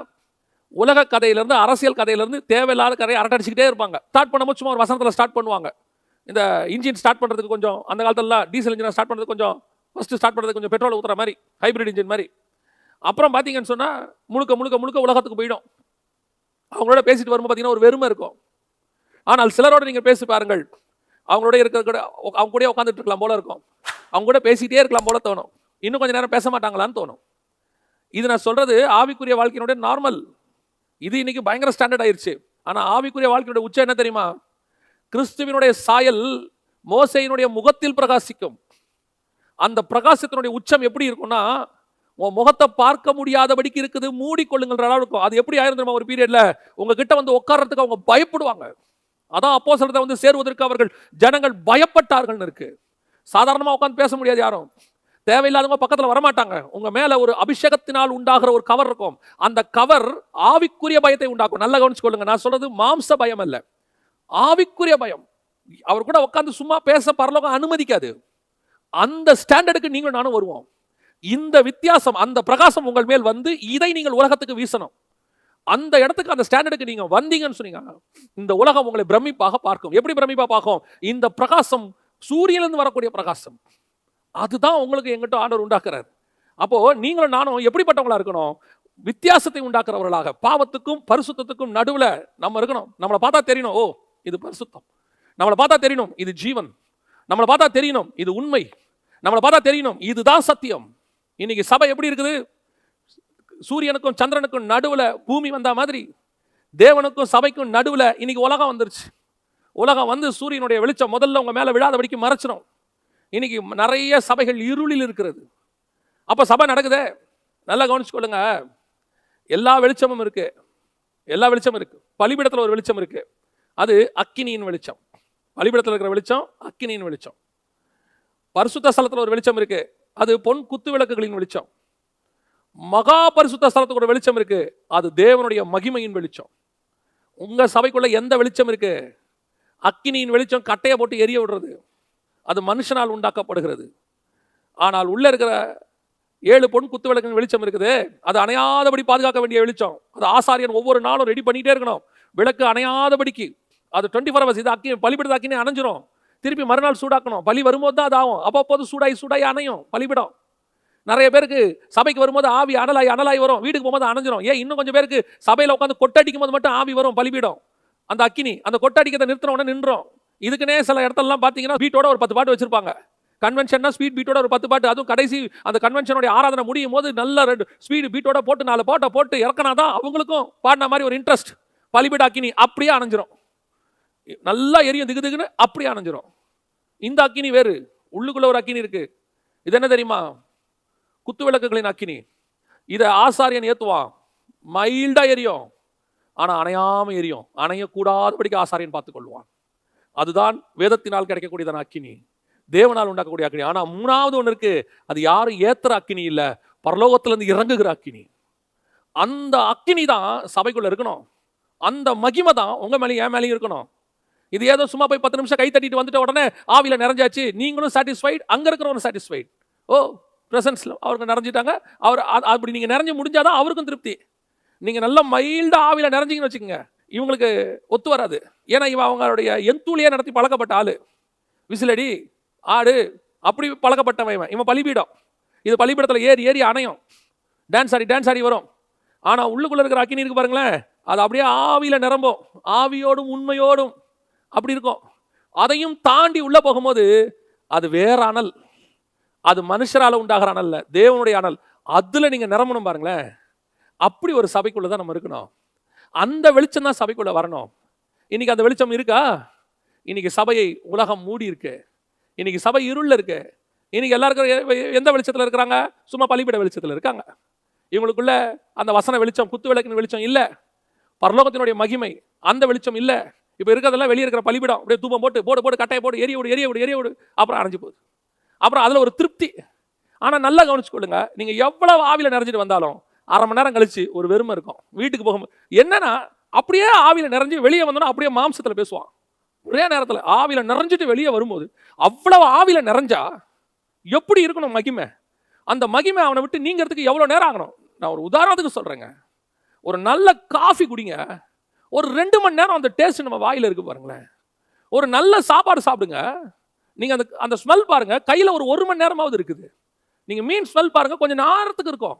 A: உலக கதையிலேருந்து, அரசியல் கதையிலேருந்து தேவையில்லாத கதையை அரட்டடிச்சுக்கிட்டே இருப்பாங்க. ஸ்டார்ட் பண்ணும்போது சும்மா ஒரு வசனத்தில் ஸ்டார்ட் பண்ணுவாங்க. இந்த இன்ஜின் ஸ்டார்ட் பண்ணுறதுக்கு கொஞ்சம், அந்த காலத்துலலாம் டீசல் இன்ஜினை ஸ்டார்ட் பண்ணுறதுக்கு கொஞ்சம், ஃபஸ்ட்டு ஸ்டார்ட் பண்ணுறதுக்கு கொஞ்சம் பெட்ரோல் ஊற்றுற மாதிரி, ஹைப்ரிட் இன்ஜின் மாதிரி. அப்புறம் பார்த்தீங்கன்னு சொன்னால் முழுக்க உலகத்துக்கு போயிடும். அவங்களோட பேசிட்டு வரும்போது பார்த்தீங்கன்னா ஒரு வெறுமை இருக்கும். ஆனால் சிலரோடு நீங்கள் பேசி பாருங்கள், அவங்களோட இருக்கிற, அவங்க கூட உட்காந்துட்டு இருக்கலாம் போல இருக்கும். அவங்க கூட பேசிகிட்டே இருக்கலாம் போல தோணும். இன்னும் கொஞ்சம் நேரம் பேச மாட்டாங்களான்னு தோணும். இது நான் சொல்றது ஆவிக்குரிய வாழ்க்கையினுடைய நார்மல். இது இன்னைக்கு பயங்கர ஸ்டாண்டர்ட் ஆயிருச்சு. ஆனா ஆவிக்குரிய வாழ்க்கையுடைய உச்சம் என்ன தெரியுமா? கிறிஸ்துவினுடைய சாயல் மோசேயினுடைய முகத்தில் பிரகாசிக்கும். அந்த பிரகாசத்தினுடைய உச்சம் எப்படி இருக்கும்னா, உன் முகத்தை பார்க்க முடியாதபடிக்கு இருக்குது, மூடிக்கொள்ளுங்கிற அளவு இருக்கும். அது எப்படி ஆயிரும் தெரியுமா? ஒரு பீரியட்ல உங்ககிட்ட வந்து உட்கார்றதுக்கு அவங்க பயப்படுவாங்க. அதான் அப்போஸ்தலரை வந்து சேருவதற்கு அவர்கள் ஜனங்கள் பயப்பட்டார்கள் இருக்கு. சாதாரணமா உட்கார்ந்து பேச முடியாது யாரும். தேவையில்லாதவங்க பக்கத்துல வரமாட்டாங்க. உங்க மேல ஒரு அபிஷேகத்தினால் உண்டாகிற ஒரு கவர் இருக்கும். அந்த கவர் ஆவிக்குரிய பயத்தை உண்டாக்கும். நல்லா கவனிச்சுக்கொள்ளுங்க. நான் சொல்றது மாம்ச பயம் அல்ல, ஆவிக்குரிய பயம். அவர் கூட உட்கார்ந்து சும்மா பேச பரலோகம் அனுமதிக்காது. அந்த ஸ்டாண்டர்டுக்கு நீங்க நானும் வருவோம். இந்த வித்தியாசம், அந்த பிரகாசம் உங்கள் மேல் வந்து இதை நீங்கள் உலகத்துக்கு வீசணும். அந்த இடத்துக்கு, அந்த ஸ்டாண்டர்டுக்கு நீங்க வந்தீங்கன்னு சொன்னீங்க, இந்த உலகம் உங்களை பிரமிப்பாக பார்க்கும். எப்படி பிரமிப்பா பார்க்கும்? இந்த பிரகாசம் சூரியனிலிருந்து வரக்கூடிய பிரகாசம், அதுதான் உங்களுக்கு எங்கிட்ட ஆண்டவர் உண்டாக்குறாரு. அப்போ நீங்களும் நானும் எப்படிப்பட்டவங்களா இருக்கணும்? வித்தியாசத்தை உண்டாக்குறவர்களாக, பாவத்துக்கும் பரிசுத்தத்துக்கும் நடுவுல நம்ம இருக்கணும். நம்மளை பார்த்தா தெரியணும், ஓ இது பரிசுத்தம். நம்மளை பார்த்தா தெரியணும், இது ஜீவன். நம்மளை பார்த்தா தெரியணும், இது உண்மை. நம்மளை பார்த்தா தெரியணும், இதுதான் சத்தியம். இன்னைக்கு சபை எப்படி இருக்குது? சூரியனுக்கும் சந்திரனுக்கும் நடுவுல பூமி வந்த மாதிரி தேவனுக்கும் சபைக்கும் நடுவுல இன்னைக்கு உலகம் வந்துருச்சு. உலகம் வந்து சூரியனுடைய வெளிச்சம் முதல்ல உங்க மேல விழாதபடிக்கு மறைச்சிடும். இன்னைக்கு நிறைய சபைகள் இருளில் இருக்கிறது. அப்ப சபை நடக்குதே, நல்லா கவனிச்சுக்கொள்ளுங்க. எல்லா வெளிச்சமும் இருக்கு, எல்லா வெளிச்சமும் இருக்கு. பலிபீடத்துல ஒரு வெளிச்சம் இருக்கு, அது அக்கினியின் வெளிச்சம். பலிபீடத்துல இருக்கிற வெளிச்சம் அக்கினியின் வெளிச்சம். பரிசுத்த ஸ்தலத்துல ஒரு வெளிச்சம் இருக்கு, அது பொன் குத்து விளக்குகளின் வெளிச்சம். மகா பரிசுத்த ஸ்தலத்துக்கு ஒரு வெளிச்சம் இருக்கு, அது தேவனுடைய மகிமையின் வெளிச்சம். உங்க சபைக்குள்ள எந்த வெளிச்சம் இருக்கு? அக்கினியின் வெளிச்சம் கட்டையை போட்டு எரிய விடுறது, அது மனுஷனால் உண்டாக்கப்படுகிறது. ஆனால் உள்ள இருக்கிற 7 பொன் குத்து விளக்கின் வெளிச்சம் இருக்குது, அது அணையாதபடி பாதுகாக்க வேண்டிய வெளிச்சம். அது ஆசாரியன் ஒவ்வொரு நாளும் ரெடி பண்ணிட்டே இருக்கணும், விளக்கு அணையாதபடிக்கு. அது 24 hours. இது அக்கி பலிபீடத்து அக்கினி அணைஞ்சிரும், திருப்பி மறுநாள் சூடாக்கணும். பலி வரும்போது தான் அது ஆகும். அப்பப்போது சூடாய் அணையும் பலிபீடம். நிறைய பேருக்கு சபைக்கு வரும்போது ஆவி அனலாய் வரும், வீட்டுக்கு போகும்போது அணைஞ்சிரும். ஏன் இன்னும் கொஞ்சம் பேருக்கு சபையில் உட்காந்து கொட்டடிக்கும் போது மட்டும் ஆவி வரும் பலிபீடம். அந்த அக்கினி அந்த கொட்டடிக்கிறத நிறுத்தின உடனே நின்றோம். இதுக்குன்னே சில இடத்துலலாம் பார்த்தீங்கன்னா பீட்டோட ஒரு 10 பாட்டு வச்சிருப்பாங்க. கன்வென்ஷன்னா ஸ்பீட் பீட்டோட ஒரு 10 பாட்டு, அதுவும் கடைசி அந்த கன்வென்ஷனுடைய ஆராதனை முடியும் போது நல்ல 2 ஸ்பீடு பீட்டோட போட்டு 4 பாட்டை போட்டு இறக்கினாதான் அவங்களுக்கும் பாடின மாதிரி ஒரு இன்ட்ரெஸ்ட். பலிபீட அக்கினி அப்படியே அணைஞ்சிரும், நல்லா எரியும் திகுன்னு அப்படியே அணைஞ்சிரும். இந்த அக்கினி வேறு, உள்ளுக்குள்ள ஒரு அக்கினி இருக்கு. இது என்ன தெரியுமா? குத்து விளக்குகளின் அக்கினி. இதை ஆசாரியன் ஏத்துவான், மைல்டா எரியும், ஆனா அணையாம எரியும். அணையக்கூடாதபடிக்கு ஆசாரியன் பார்த்துக் கொள்வான். அதுதான் வேதத்தினால் கிடைக்கக்கூடியதான அக்கினி, தேவனால் உண்டாக்கக்கூடிய அக்கினி. ஆனா 3வது ஒன்று இருக்கு, அது யாரும் ஏத்துற அக்கினி இல்ல, பரலோகத்திலிருந்து இறங்குகிற அக்கினி. அந்த அக்கினி தான் சபைக்குள்ள இருக்கணும். அந்த மகிமை தான் உங்க மேலேயும் என் மேலேயும் இருக்கணும். இது ஏதோ சும்மா போய் 10 நிமிஷம் கை தட்டிட்டு வந்துட்ட உடனே ஆவியில நிறைஞ்சாச்சு, நீங்களும் சாட்டிஸ்ஃபைட், அங்க இருக்கிறவங்க சாட்டிஸ்ஃபைட். ஓ பிரசன்ஸ்ல அவருக்கு நிறைஞ்சிட்டாங்க, அவர் அப்படி நீங்க நிறைஞ்சு முடிஞ்சாதான் அவருக்கும் திருப்தி. நீங்க நல்ல மைல்டா ஆவியில நிறைஞ்சிங்கன்னு வச்சுக்கோங்க, இவங்களுக்கு ஒத்து வராது. ஏன்னா இவன் அவங்களுடைய எந்தூளியே நடத்தி பழக்கப்பட்ட ஆளு, விசிலடி ஆடு அப்படி பழக்கப்பட்டவன் இவன். பலிபீடம், இது பலிபீடத்துல ஏறி அணையும், டான்ஸ் ஆடி வரும். ஆனா உள்ளுக்குள்ள இருக்கிற அக்கினி இருக்கு பாருங்களேன், அது அப்படியே ஆவியில நிரம்பும், ஆவியோடும் உண்மையோடும் அப்படி இருக்கும். அதையும் தாண்டி உள்ள போகும்போது அது வேற அனல், அது மனுஷரால உண்டாகிற அனல் இல்ல, தேவனுடைய அனல். அதுல நீங்க நிரம்பணும் பாருங்களேன். அப்படி ஒரு சபைக்குள்ளதான் நம்ம இருக்கணும். அந்த வெளிச்சம் தான் சபைக்குள்ள வரணும். இன்னைக்கு அந்த வெளிச்சம் இருக்கா? இன்னைக்கு சபையை உலகம் மூடி இருக்கு, இன்னைக்கு சபை இருள்ல இருக்கு. இன்னைக்கு எல்லாருக்கும் எந்த வெளிச்சத்துல இருக்கிறாங்க? சும்மா பலிபீட வெளிச்சத்துல இருக்காங்க. இவங்களுக்குள்ள அந்த வசன வெளிச்சம், குத்து விளக்கின் வெளிச்சம் இல்ல, பரலோகத்தினுடைய மகிமை அந்த வெளிச்சம் இல்ல. இப்ப இருக்கிறதெல்லாம் வெளியே இருக்கிற பலிபீடம், அப்படியே தூபம் போட்டு கட்டையை போட்டு எரிய விடு, அப்புறம் அணைஞ்சு போகுது. அப்புறம் அதுல ஒரு திருப்தி. ஆனா நல்லா கவனிச்சுக்கொள்ளுங்க, நீங்க எவ்வளவு ஆவியில நிறைஞ்சிட்டு வந்தாலும் 1/2 மணி நேரம் கழிச்சு ஒரு வெறுமை இருக்கும். வீட்டுக்கு போகும்போது என்னன்னா, அப்படியே ஆவியில நிறைஞ்சு வெளியே வந்தோன்னா அப்படியே மாம்சத்துல பேசுவான். ஒரே நேரத்துல ஆவியில நிறைஞ்சிட்டு வெளியே வரும்போது அவ்வளவு ஆவியில நிறைஞ்சா எப்படி இருக்கணும் மகிமை? அந்த மகிமை அவனை விட்டு நீங்கிறதுக்கு எவ்வளவு நேரம் ஆகணும்? நான் ஒரு உதாரணத்துக்கு சொல்றேங்க. ஒரு நல்ல காஃபி குடிங்க, ஒரு 2 மணி நேரம் அந்த டேஸ்ட் நம்ம வாயில இருக்கு பாருங்களேன். ஒரு நல்ல சாப்பாடு சாப்பிடுங்க, நீங்க அந்த ஸ்மெல் பாருங்க, கையில ஒரு 1 மணி நேரமாவது இருக்குது. நீங்க மீன் ஸ்மெல் பாருங்க, கொஞ்சம் நேரத்துக்கு இருக்கும்.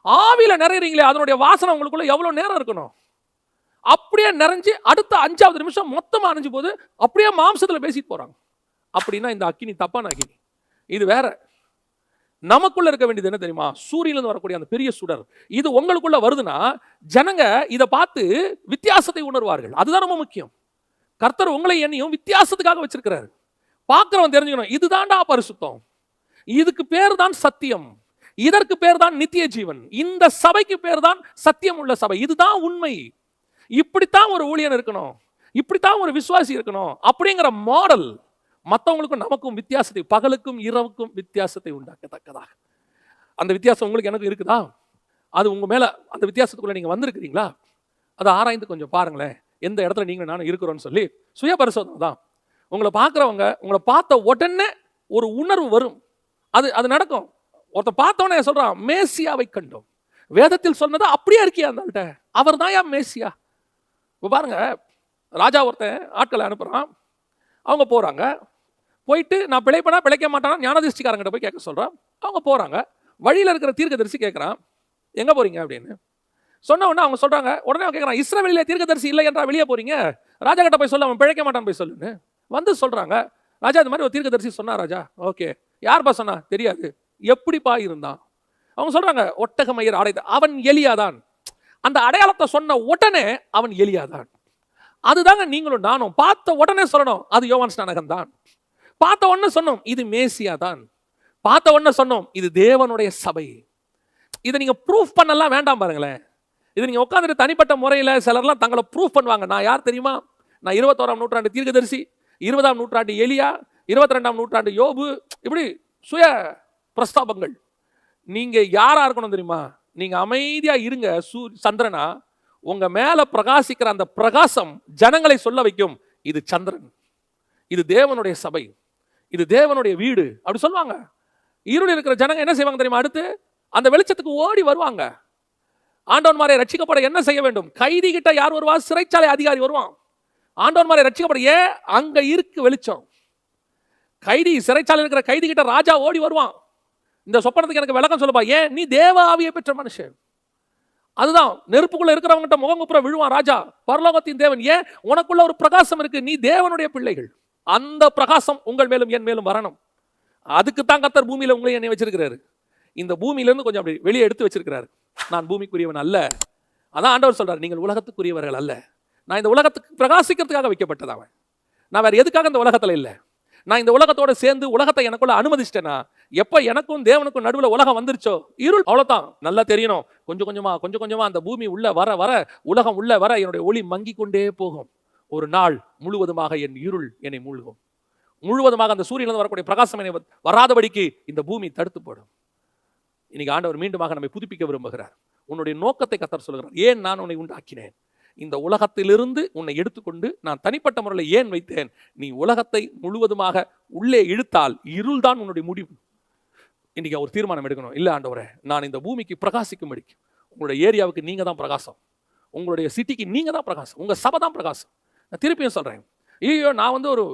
A: ஆவியில நிறையறீங்களே, அதனுடைய வாசனை உங்களுக்குள்ள எவ்வளவு நேரம் இருக்கணும்? அப்படியே நிறைஞ்சு அடுத்த 5வது நிமிஷம் மொத்தமா அணைஞ்சு போது அப்படியே மாம்சத்துல பேசிட்டு போறாங்க. அப்படின்னா இந்த அக்கினி தப்பான அக்கினி. இது வேற. நமக்குள்ள இருக்க வேண்டியது என்ன தெரியுமா? சூரியனிலிருந்து வரக்கூடிய அந்த பெரிய சுடர். இது உங்களுக்குள்ள வருதுன்னா ஜனங்க இதை பார்த்து வித்தியாசத்தை உணர்வார்கள். அதுதான் ரொம்ப முக்கியம். கர்த்தர் உங்களை என்னையும் வித்தியாசத்துக்காக வச்சிருக்கிறாரு. பார்க்கிறவன் தெரிஞ்சுக்கணும், இதுதான்டா பரிசுத்தம், இதுக்கு பேர் தான் சத்தியம், இதற்கு பேர் தான் நித்திய ஜீவன், இந்த சபைக்கு பேர் தான் சத்தியம் உள்ள சபை, இதுதான் உண்மை, இப்படித்தான் ஒரு ஊழியன் இருக்கணும், இப்படித்தான் ஒரு விசுவாசி இருக்கணும் அப்படிங்கிற மாடல் மற்றவங்களுக்கும் நமக்கும் வித்தியாசத்தை, பகலுக்கும் இரவுக்கும் வித்தியாசத்தை உண்டாக்கத்தக்கதாக. அந்த வித்தியாசம் உங்களுக்கு எனக்கு இருக்குதா? அது உங்க மேல அந்த வித்தியாசத்துக்குள்ள நீங்க வந்திருக்கிறீங்களா? அதை ஆராய்ந்து கொஞ்சம் பாருங்களேன், எந்த இடத்துல நீங்க நானும் இருக்கிறோன்னு சொல்லி. சுய பரிசோதனை தான். உங்களை பார்க்குறவங்க உங்களை பார்த்த உடனே ஒரு உணர்வு வரும். அது அது நடக்கும். ஒருத்தர் பார்த்தவனே சொல்றான், மேசியாவை கண்டோம், வேதத்தில் சொன்னதா அப்படியே இருக்கியா அந்த அவர் தான் யா மேசியா. இப்போ பாருங்க, ராஜா ஒருத்தன் ஆட்களை அனுப்புறான், அவங்க போறாங்க, போயிட்டு நான் பிழைப்பனா பிழைக்க மாட்டானா ஞானதிஷ்டிக்காரங்கிட்ட போய் கேட்க சொல்றான். அவங்க போறாங்க, வழியில் இருக்கிற தீர்க்கதரிசி கேட்குறான், எங்க போறீங்க அப்படின்னு சொன்ன உடனே அவங்க சொல்றாங்க, உடனே அவன் கேட்குறான், இஸ்ரவேலிலே தீர்க்கதரிசி இல்லை என்றா வெளியே போறீங்க, ராஜா கிட்ட போய் சொல்ல, அவன் பிழைக்க மாட்டான் போய் சொல்லுன்னு. வந்து சொல்றாங்க, ராஜா இந்த மாதிரி ஒரு தீர்க்கதரிசி சொன்னா ராஜா. ஓகே, யார்பா சொன்னா? தெரியாது. எப்படிப்பா இருந்தான்? அவங்க சொல்றாங்க, ஒட்டக மயிர் ஆடை, அவன் எலியாதான். அந்த அடையாளத்தை சொன்ன உடனே அவன் எலியாதான். அதுதாங்க நீங்களும் நானும் பார்த்த உடனே சொல்லணும், அது யோவான் ஸ்நானகன் தான். பார்த்த உடனே சொன்னோம், இது மேசியா தான். பார்த்த உடனே சொன்னோம், இது தேவனுடைய சபை. இதை நீங்க ப்ரூஃப் பண்ணலாம் வேண்டாம் பாருங்களேன். இது நீங்க உட்காந்துட்டு தனிப்பட்ட முறையில் சிலர்லாம் தங்களை ப்ரூஃப் பண்ணுவாங்க. நான் யார் தெரியுமா? நான் 21ஆம் நூற்றாண்டு தீர்க்கதரிசி, 20ஆம் நூற்றாண்டு எலியா, 22ஆம் நூற்றாண்டு யோபு, இப்படி சுய பிரஸ்தாபங்கள். நீங்க யாரா இருக்கணும் தெரியுமா? நீங்க அமைதியா இருங்க. சந்திரனா உங்க மேல பிரகாசிக்கிற அந்த பிரகாசம் ஜனங்களை சொல்ல வைக்கும், இது சந்திரன், இது தேவனுடைய சபை, இது தேவனுடைய வீடு அப்படி சொல்லுவாங்க. இருள் இருக்கிற ஜனங்க என்ன செய்வாங்க தெரியுமா? அடுத்து அந்த வெளிச்சத்துக்கு ஓடி வருவாங்க. ஆண்டவன்மாரை ரட்சிக்கப்பட என்ன செய்ய வேண்டும்? கைதி கிட்ட யார் வருவா? சிறைச்சாலை அதிகாரி வருவான். ஆண்டவன்மாரை ரட்சிக்கப்பட ஏன்? அங்க இருக்கு வெளிச்சம். கைதி, சிறைச்சாலை இருக்கிற கைதி கிட்ட ராஜா ஓடி வருவான். இந்த சொப்பனத்துக்கு எனக்கு விளக்கம் சொல்லுப்பா. ஏன்? நீ தேவ ஆவியை பெற்ற மனுஷன். அதுதான், நெருப்புக்குள்ள இருக்கிறவங்கிட்ட முகங்குப்புற விழுவான் ராஜா, பரலோகத்தின் தேவன். ஏன்? உனக்குள்ள ஒரு பிரகாசம் இருக்கு, நீ தேவனுடைய பிள்ளைகள். அந்த பிரகாசம் உங்கள் மேலும் என் மேலும் வரணும். அதுக்கு தான் கர்த்தர் பூமியில உங்களை என்னை வச்சிருக்கிறாரு. இந்த பூமியிலிருந்து கொஞ்சம் அப்படி வெளியே எடுத்து வச்சிருக்கிறாரு. நான் பூமிக்குரியவன் அல்ல. அதான் ஆண்டவர் சொல்றாரு, நீங்கள் உலகத்துக்குரியவர்கள் அல்ல. நான் இந்த உலகத்துக்கு பிரகாசிக்கிறதுக்காக வைக்கப்பட்டதாவன். நான் வேற எதுக்காக இந்த உலகத்துல இல்லை. நான் இந்த உலகத்தோட சேர்ந்து உலகத்தை எனக்குள்ள அனுமதிச்சிட்டேனா, எப்ப எனக்கும் தேவனுக்கும் நடுவில் உலகம் வந்துருச்சோ இருள் அவ்வளவுதான். நல்லா தெரியணும், கொஞ்சம் கொஞ்சமா அந்த பூமி உள்ள வர வர, உலகம் உள்ள வர என்னுடைய ஒளி மங்கி கொண்டே போகும். ஒரு நாள் முழுவதுமாக என் இருள் என்னை மூழ்கும். முழுவதுமாக அந்த சூரியனிலிருந்து வரக்கூடிய பிரகாசம் என்னை வராதபடிக்கு இந்த பூமி தடுத்து போடும். இன்னைக்கு ஆண்டவர் மீண்டுமாக நம்மை புதுப்பிக்க விரும்புகிறார். உன்னுடைய நோக்கத்தை கர்த்தர் சொல்கிறார். ஏன் நான் உன்னை உண்டாக்கினேன்? இந்த உலகத்திலிருந்து உன்னை எடுத்துக்கொண்டு நான் தனிப்பட்ட முறையில் ஏன் வைத்தேன்? நீ உலகத்தை முழுவதுமாக உள்ளே இழுத்தால் இருள் தான் உன்னுடைய முடிவு. இன்னைக்கு ஒரு தீர்மானம் எடுக்கணும். இல்லை ஆண்டவரே, நான் இந்த பூமிக்கு பிரகாசிக்கும்படி, உங்களுடைய ஏரியாவுக்கு நீங்க தான் பிரகாசம், உங்களுடைய சிட்டிக்கு நீங்க தான் பிரகாசம், உங்க சபை தான் பிரகாசம். நான் திருப்பியும் சொல்றேன், ஐயோ நான் ஒரு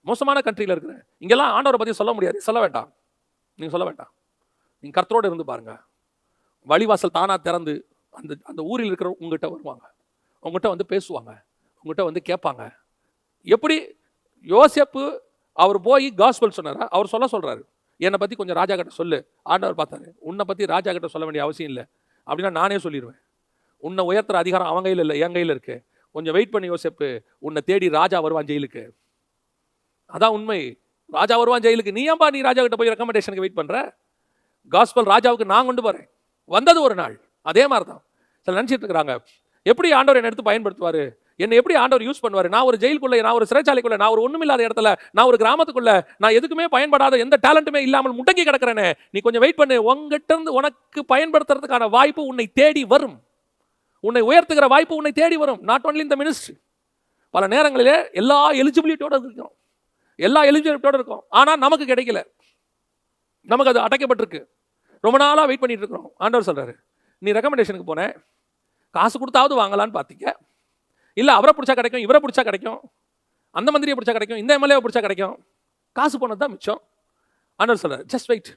A: மோசமான கண்ட்ரியில் இருக்கிறேன், இங்கெல்லாம் ஆண்டவரை பற்றி சொல்ல முடியாது. சொல்ல வேண்டாம், நீங்க சொல்ல வேண்டாம். நீங்க கர்த்தரோடு இருந்து பாருங்க. வழிவாசல் தானா திறந்து அந்த அந்த ஊரில் இருக்கிற உங்ககிட்ட வருவாங்க, உங்ககிட்ட வந்து பேசுவாங்க, உங்ககிட்ட வந்து கேட்பாங்க. எப்படி யோசேப்பு அவர் போய் காஸ்பல் சொன்னாரா? அவர் சொல்றாரு, என்னை பற்றி கொஞ்சம் ராஜா கிட்ட சொல்லு. ஆண்டவர் பார்த்தாரு, உன்னை பற்றி ராஜா கிட்ட சொல்ல வேண்டிய அவசியம் இல்லை அப்படின்னா நானே சொல்லிடுவேன். உன்னை உயர்த்துற அதிகாரம் அவன் கையில் இல்லை, என் கையில் இருக்கு. கொஞ்சம் வெயிட் பண்ணி யோசேப்பு, உன்னை தேடி ராஜா வருவான் ஜெயிலுக்கு. அதான் உண்மை, ராஜா வருவான் ஜெயிலுக்கு. நீ ஏன்பா நீ ராஜா கிட்ட போய் ரெக்கமெண்டேஷனுக்கு வெயிட் பண்ற? காஸ்பல் ராஜாவுக்கு நான் கொண்டு போறேன். வந்தது ஒரு நாள். அதே மாதிரி தான் சில நினைச்சிட்டு இருக்கிறாங்க, எப்படி ஆண்டவர் என்னை எடுத்து பயன்படுத்துவாரு, என்னை எப்படி ஆண்டவர் யூஸ் பண்ணுவாரு, நான் ஒரு ஜெயிலுக்குள்ள, நான் ஒரு சிறைச்சாலைக்குள்ள, நான் ஒரு ஒண்ணுமில்லாத இடத்துல, நான் ஒரு கிராமத்துக்குள்ள, நான் எதுக்குமே பயன்படாத, எந்த டேலண்ட்டுமே இல்லாமல் முடங்கி கிடக்கிறேனே, நீ கொஞ்சம் வெயிட் பண்ணு. உங்ககிட்ட இருந்து உனக்கு பயன்படுத்துறதுக்கான வாய்ப்பு உன்னை தேடி வரும். உன்னை உயர்த்துகிற வாய்ப்பு உன்னை தேடி வரும். நாட் ஒன்லி இந்த மினிஸ்ட்ரி. பல நேரங்களிலே எல்லா எலிஜிபிலிட்டியோட இருக்கும், எல்லா எலிஜிபிலிட்டியோட இருக்கும். ஆனா நமக்கு கிடைக்கல, நமக்கு அது அடைக்கப்பட்டிருக்கு. ரொம்ப நாளா வெயிட் பண்ணிட்டு இருக்கிறோம். ஆண்டவர் சொல்றாரு, நீ ரெக்கமெண்டேஷனுக்கு போன, காசு கொடுத்தாவது வாங்கலான்னு பார்த்தீங்க, இல்லை அவரை பிடிச்சா கிடைக்கும், இவரை பிடிச்சா கிடைக்கும், அந்த மந்திரியை பிடிச்சா கிடைக்கும், இந்த எம்எல்ஏவை பிடிச்சா கிடைக்கும், காசு போனது தான் மிச்சம். ஆண்டவர் சொல்றாரு, ஜஸ்ட் வெயிட்.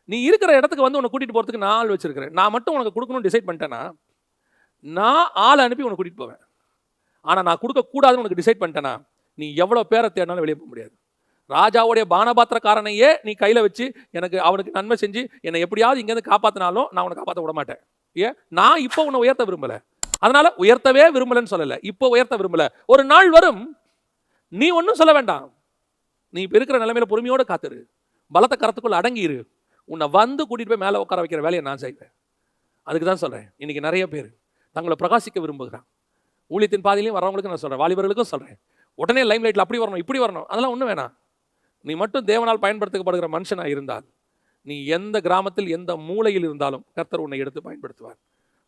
A: நீ இருக்கிற இடத்துக்கு வந்து உன்னை கூட்டிட்டு போறதுக்கு நான் ஆள் வச்சிருக்கிறேன். நான் மட்டும் உனக்கு கொடுக்கணும்னு டிசைட் பண்ணிட்டேன்னா நான் ஆளை அனுப்பி உனக்கு கூட்டிட்டு போவேன். ஆனால் நான் கொடுக்க கூடாதுன்னு உனக்கு டிசைட் பண்ணிட்டேன்னா நீ எவ்வளோ பேரை தேடினாலும் வெளியே போக முடியாது. ராஜாவுடைய பானபாத்திரக்காரனையே நீ கையில வச்சு எனக்கு அவனுக்கு நன்மை செஞ்சு என்னை எப்படியாவது இங்கேருந்து காப்பாத்தினாலும் நான் உன்னை காப்பாற்ற விட மாட்டேன். ஏன்? நான் இப்போ உன்னை உயர்த்த விரும்பல, அதனால உயர்த்தவே விரும்பலன்னு சொல்லல, இப்போ உயர்த்த விரும்பல. ஒரு நாள் வரும், நீ ஒன்றும் சொல்ல வேண்டாம், நீ இப்போ இருக்கிற நிலைமையில பொறுமையோடு காத்துரு, பலத்த கரத்துக்குள்ள அடங்கிரு, உன்னை வந்து கூட்டிட்டு போய் மேலே உட்கார வைக்கிற வேலையை நான் செய்வேன். அதுக்கு தான் சொல்றேன், இன்னைக்கு நிறைய பேர் தங்களை பிரகாசிக்க விரும்புகிறான். ஊழியத்தின் பாதையிலையும் வரவங்களுக்கு நான் சொல்றேன், வாலிபர்களுக்கும் சொல்றேன், உடனே லைம் லைட்ல அப்படி வரணும் இப்படி வரணும் அதெல்லாம் ஒன்றும் வேணாம். நீ மட்டும் தேவனால் பயன்படுத்தப்படுகிற மனுஷனா இருந்தால், நீ எந்த கிராமத்தில் எந்த மூலையில் இருந்தாலும் கர்த்தர் உன்னை எடுத்து பயன்படுத்துவார்.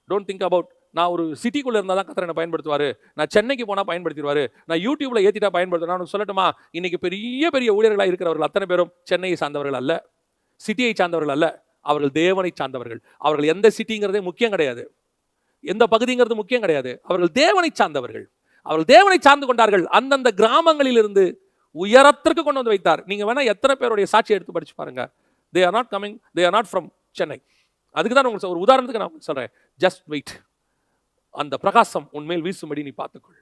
A: டோன்ட் திங்க் அபவுட் நான் ஒரு சிட்டிக்குள்ளே இருந்தால் தான் கர்த்தர் என்னை பயன்படுத்துவார், நான் சென்னைக்கு போனால் பயன்படுத்திடுவார், நான் யூடியூப்ல ஏற்றிட்டா பயன்படுத்துவேன். நான் சொல்லட்டுமா, இன்னைக்கு பெரிய பெரிய ஊழியர்களாக இருக்கிறவர்கள் அத்தனை பேரும் சென்னையை சார்ந்தவர்கள் அல்ல, சிட்டியை சார்ந்தவர்கள் அல்ல, அவர்கள் தேவனை சார்ந்தவர்கள். அவர்கள் எந்த சிட்டிங்கிறதே முக்கியம் கிடையாது, எந்த பகுதிங்கிறது முக்கியம் கிடையாது, அவர்கள் தேவனை சார்ந்தவர்கள். அவர்கள் தேவனை சார்ந்து கொண்டார்கள், அந்தந்த கிராமங்களில் இருந்து உயரத்திற்கு கொண்டு வந்து வைத்தார். நீங்க வேணா எத்தனை பேருடைய சாட்சி எடுத்து படிச்சு பாருங்க. they are not coming, they are not from Chennai. அதுக்கு தான் உங்களுக்கு ஒரு உதாரணத்துக்கு நான் சொல்றேன், ஜஸ்ட் வெயிட், அந்த பிரகாசம் உன்மேல் வீசும்படி நீ பார்த்துக்கொள்.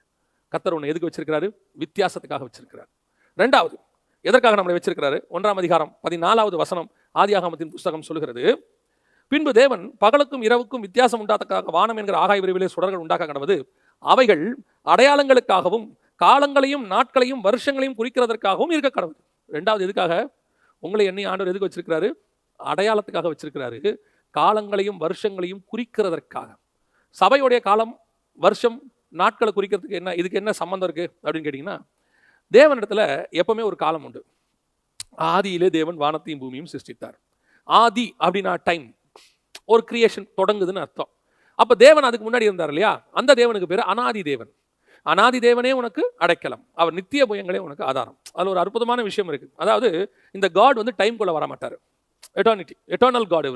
A: கர்த்தர் உன்னை எதுக்கு வச்சிருக்கிறாரு? வித்தியாசத்துக்காக வச்சிருக்கிறார். ரெண்டாவது, எதற்காக நம்மளை வச்சிருக்கிறாரு? 1ஆம் அதிகாரம் 14வது வசனம் ஆதியாகமத்தின் புஸ்தகம் சொல்லுகிறது, பின்பு தேவன் பகலுக்கும் இரவுக்கும் வித்தியாசம் உண்டாதற்காக வானம் என்கிற ஆகாய விரிவிலே சுடர்கள் உண்டாக்க கடவது, அவைகள் அடையாளங்களுக்காகவும் காலங்களையும் நாட்களையும் வருஷங்களையும் குறிக்கிறதற்காகவும் இருக்க கடவுள். ரெண்டாவது, எதுக்காக உங்களை என்னை ஆண்டவர் எதுக்கு வச்சிருக்கிறாரு? அடையாளத்துக்காக வச்சிருக்கிறாரு, காலங்களையும் வருஷங்களையும் குறிக்கிறதற்காக. சபையுடைய காலம் வருஷம் நாட்களை குறிக்கிறதுக்கு என்ன, இதுக்கு என்ன சம்பந்தம் இருக்கு அப்படின்னு கேட்டீங்கன்னா, தேவனிடத்துல எப்பவுமே ஒரு காலம் உண்டு. ஆதியிலே தேவன் வானத்தையும் பூமியும் சிருஷ்டித்தார். ஆதி அப்படின்னா டைம், ஒரு கிரியேஷன் தொடங்குதுன்னு அர்த்தம். அப்ப தேவன் அதுக்கு முன்னாடி இருந்தார் இல்லையா, அந்த தேவனுக்கு பேரு அனாதி தேவன். அனாதி தேவனே உனக்கு அடைக்கலம், அவர் நித்திய புயங்களே உனக்கு ஆதாரம். அதுல ஒரு அற்புதமான விஷயம் இருக்கு. அதாவது இந்த காட் வந்து டைம்குள்ள வர மாட்டாரு, எட்டர்னிட்டி, எட்டர்னல் காட்.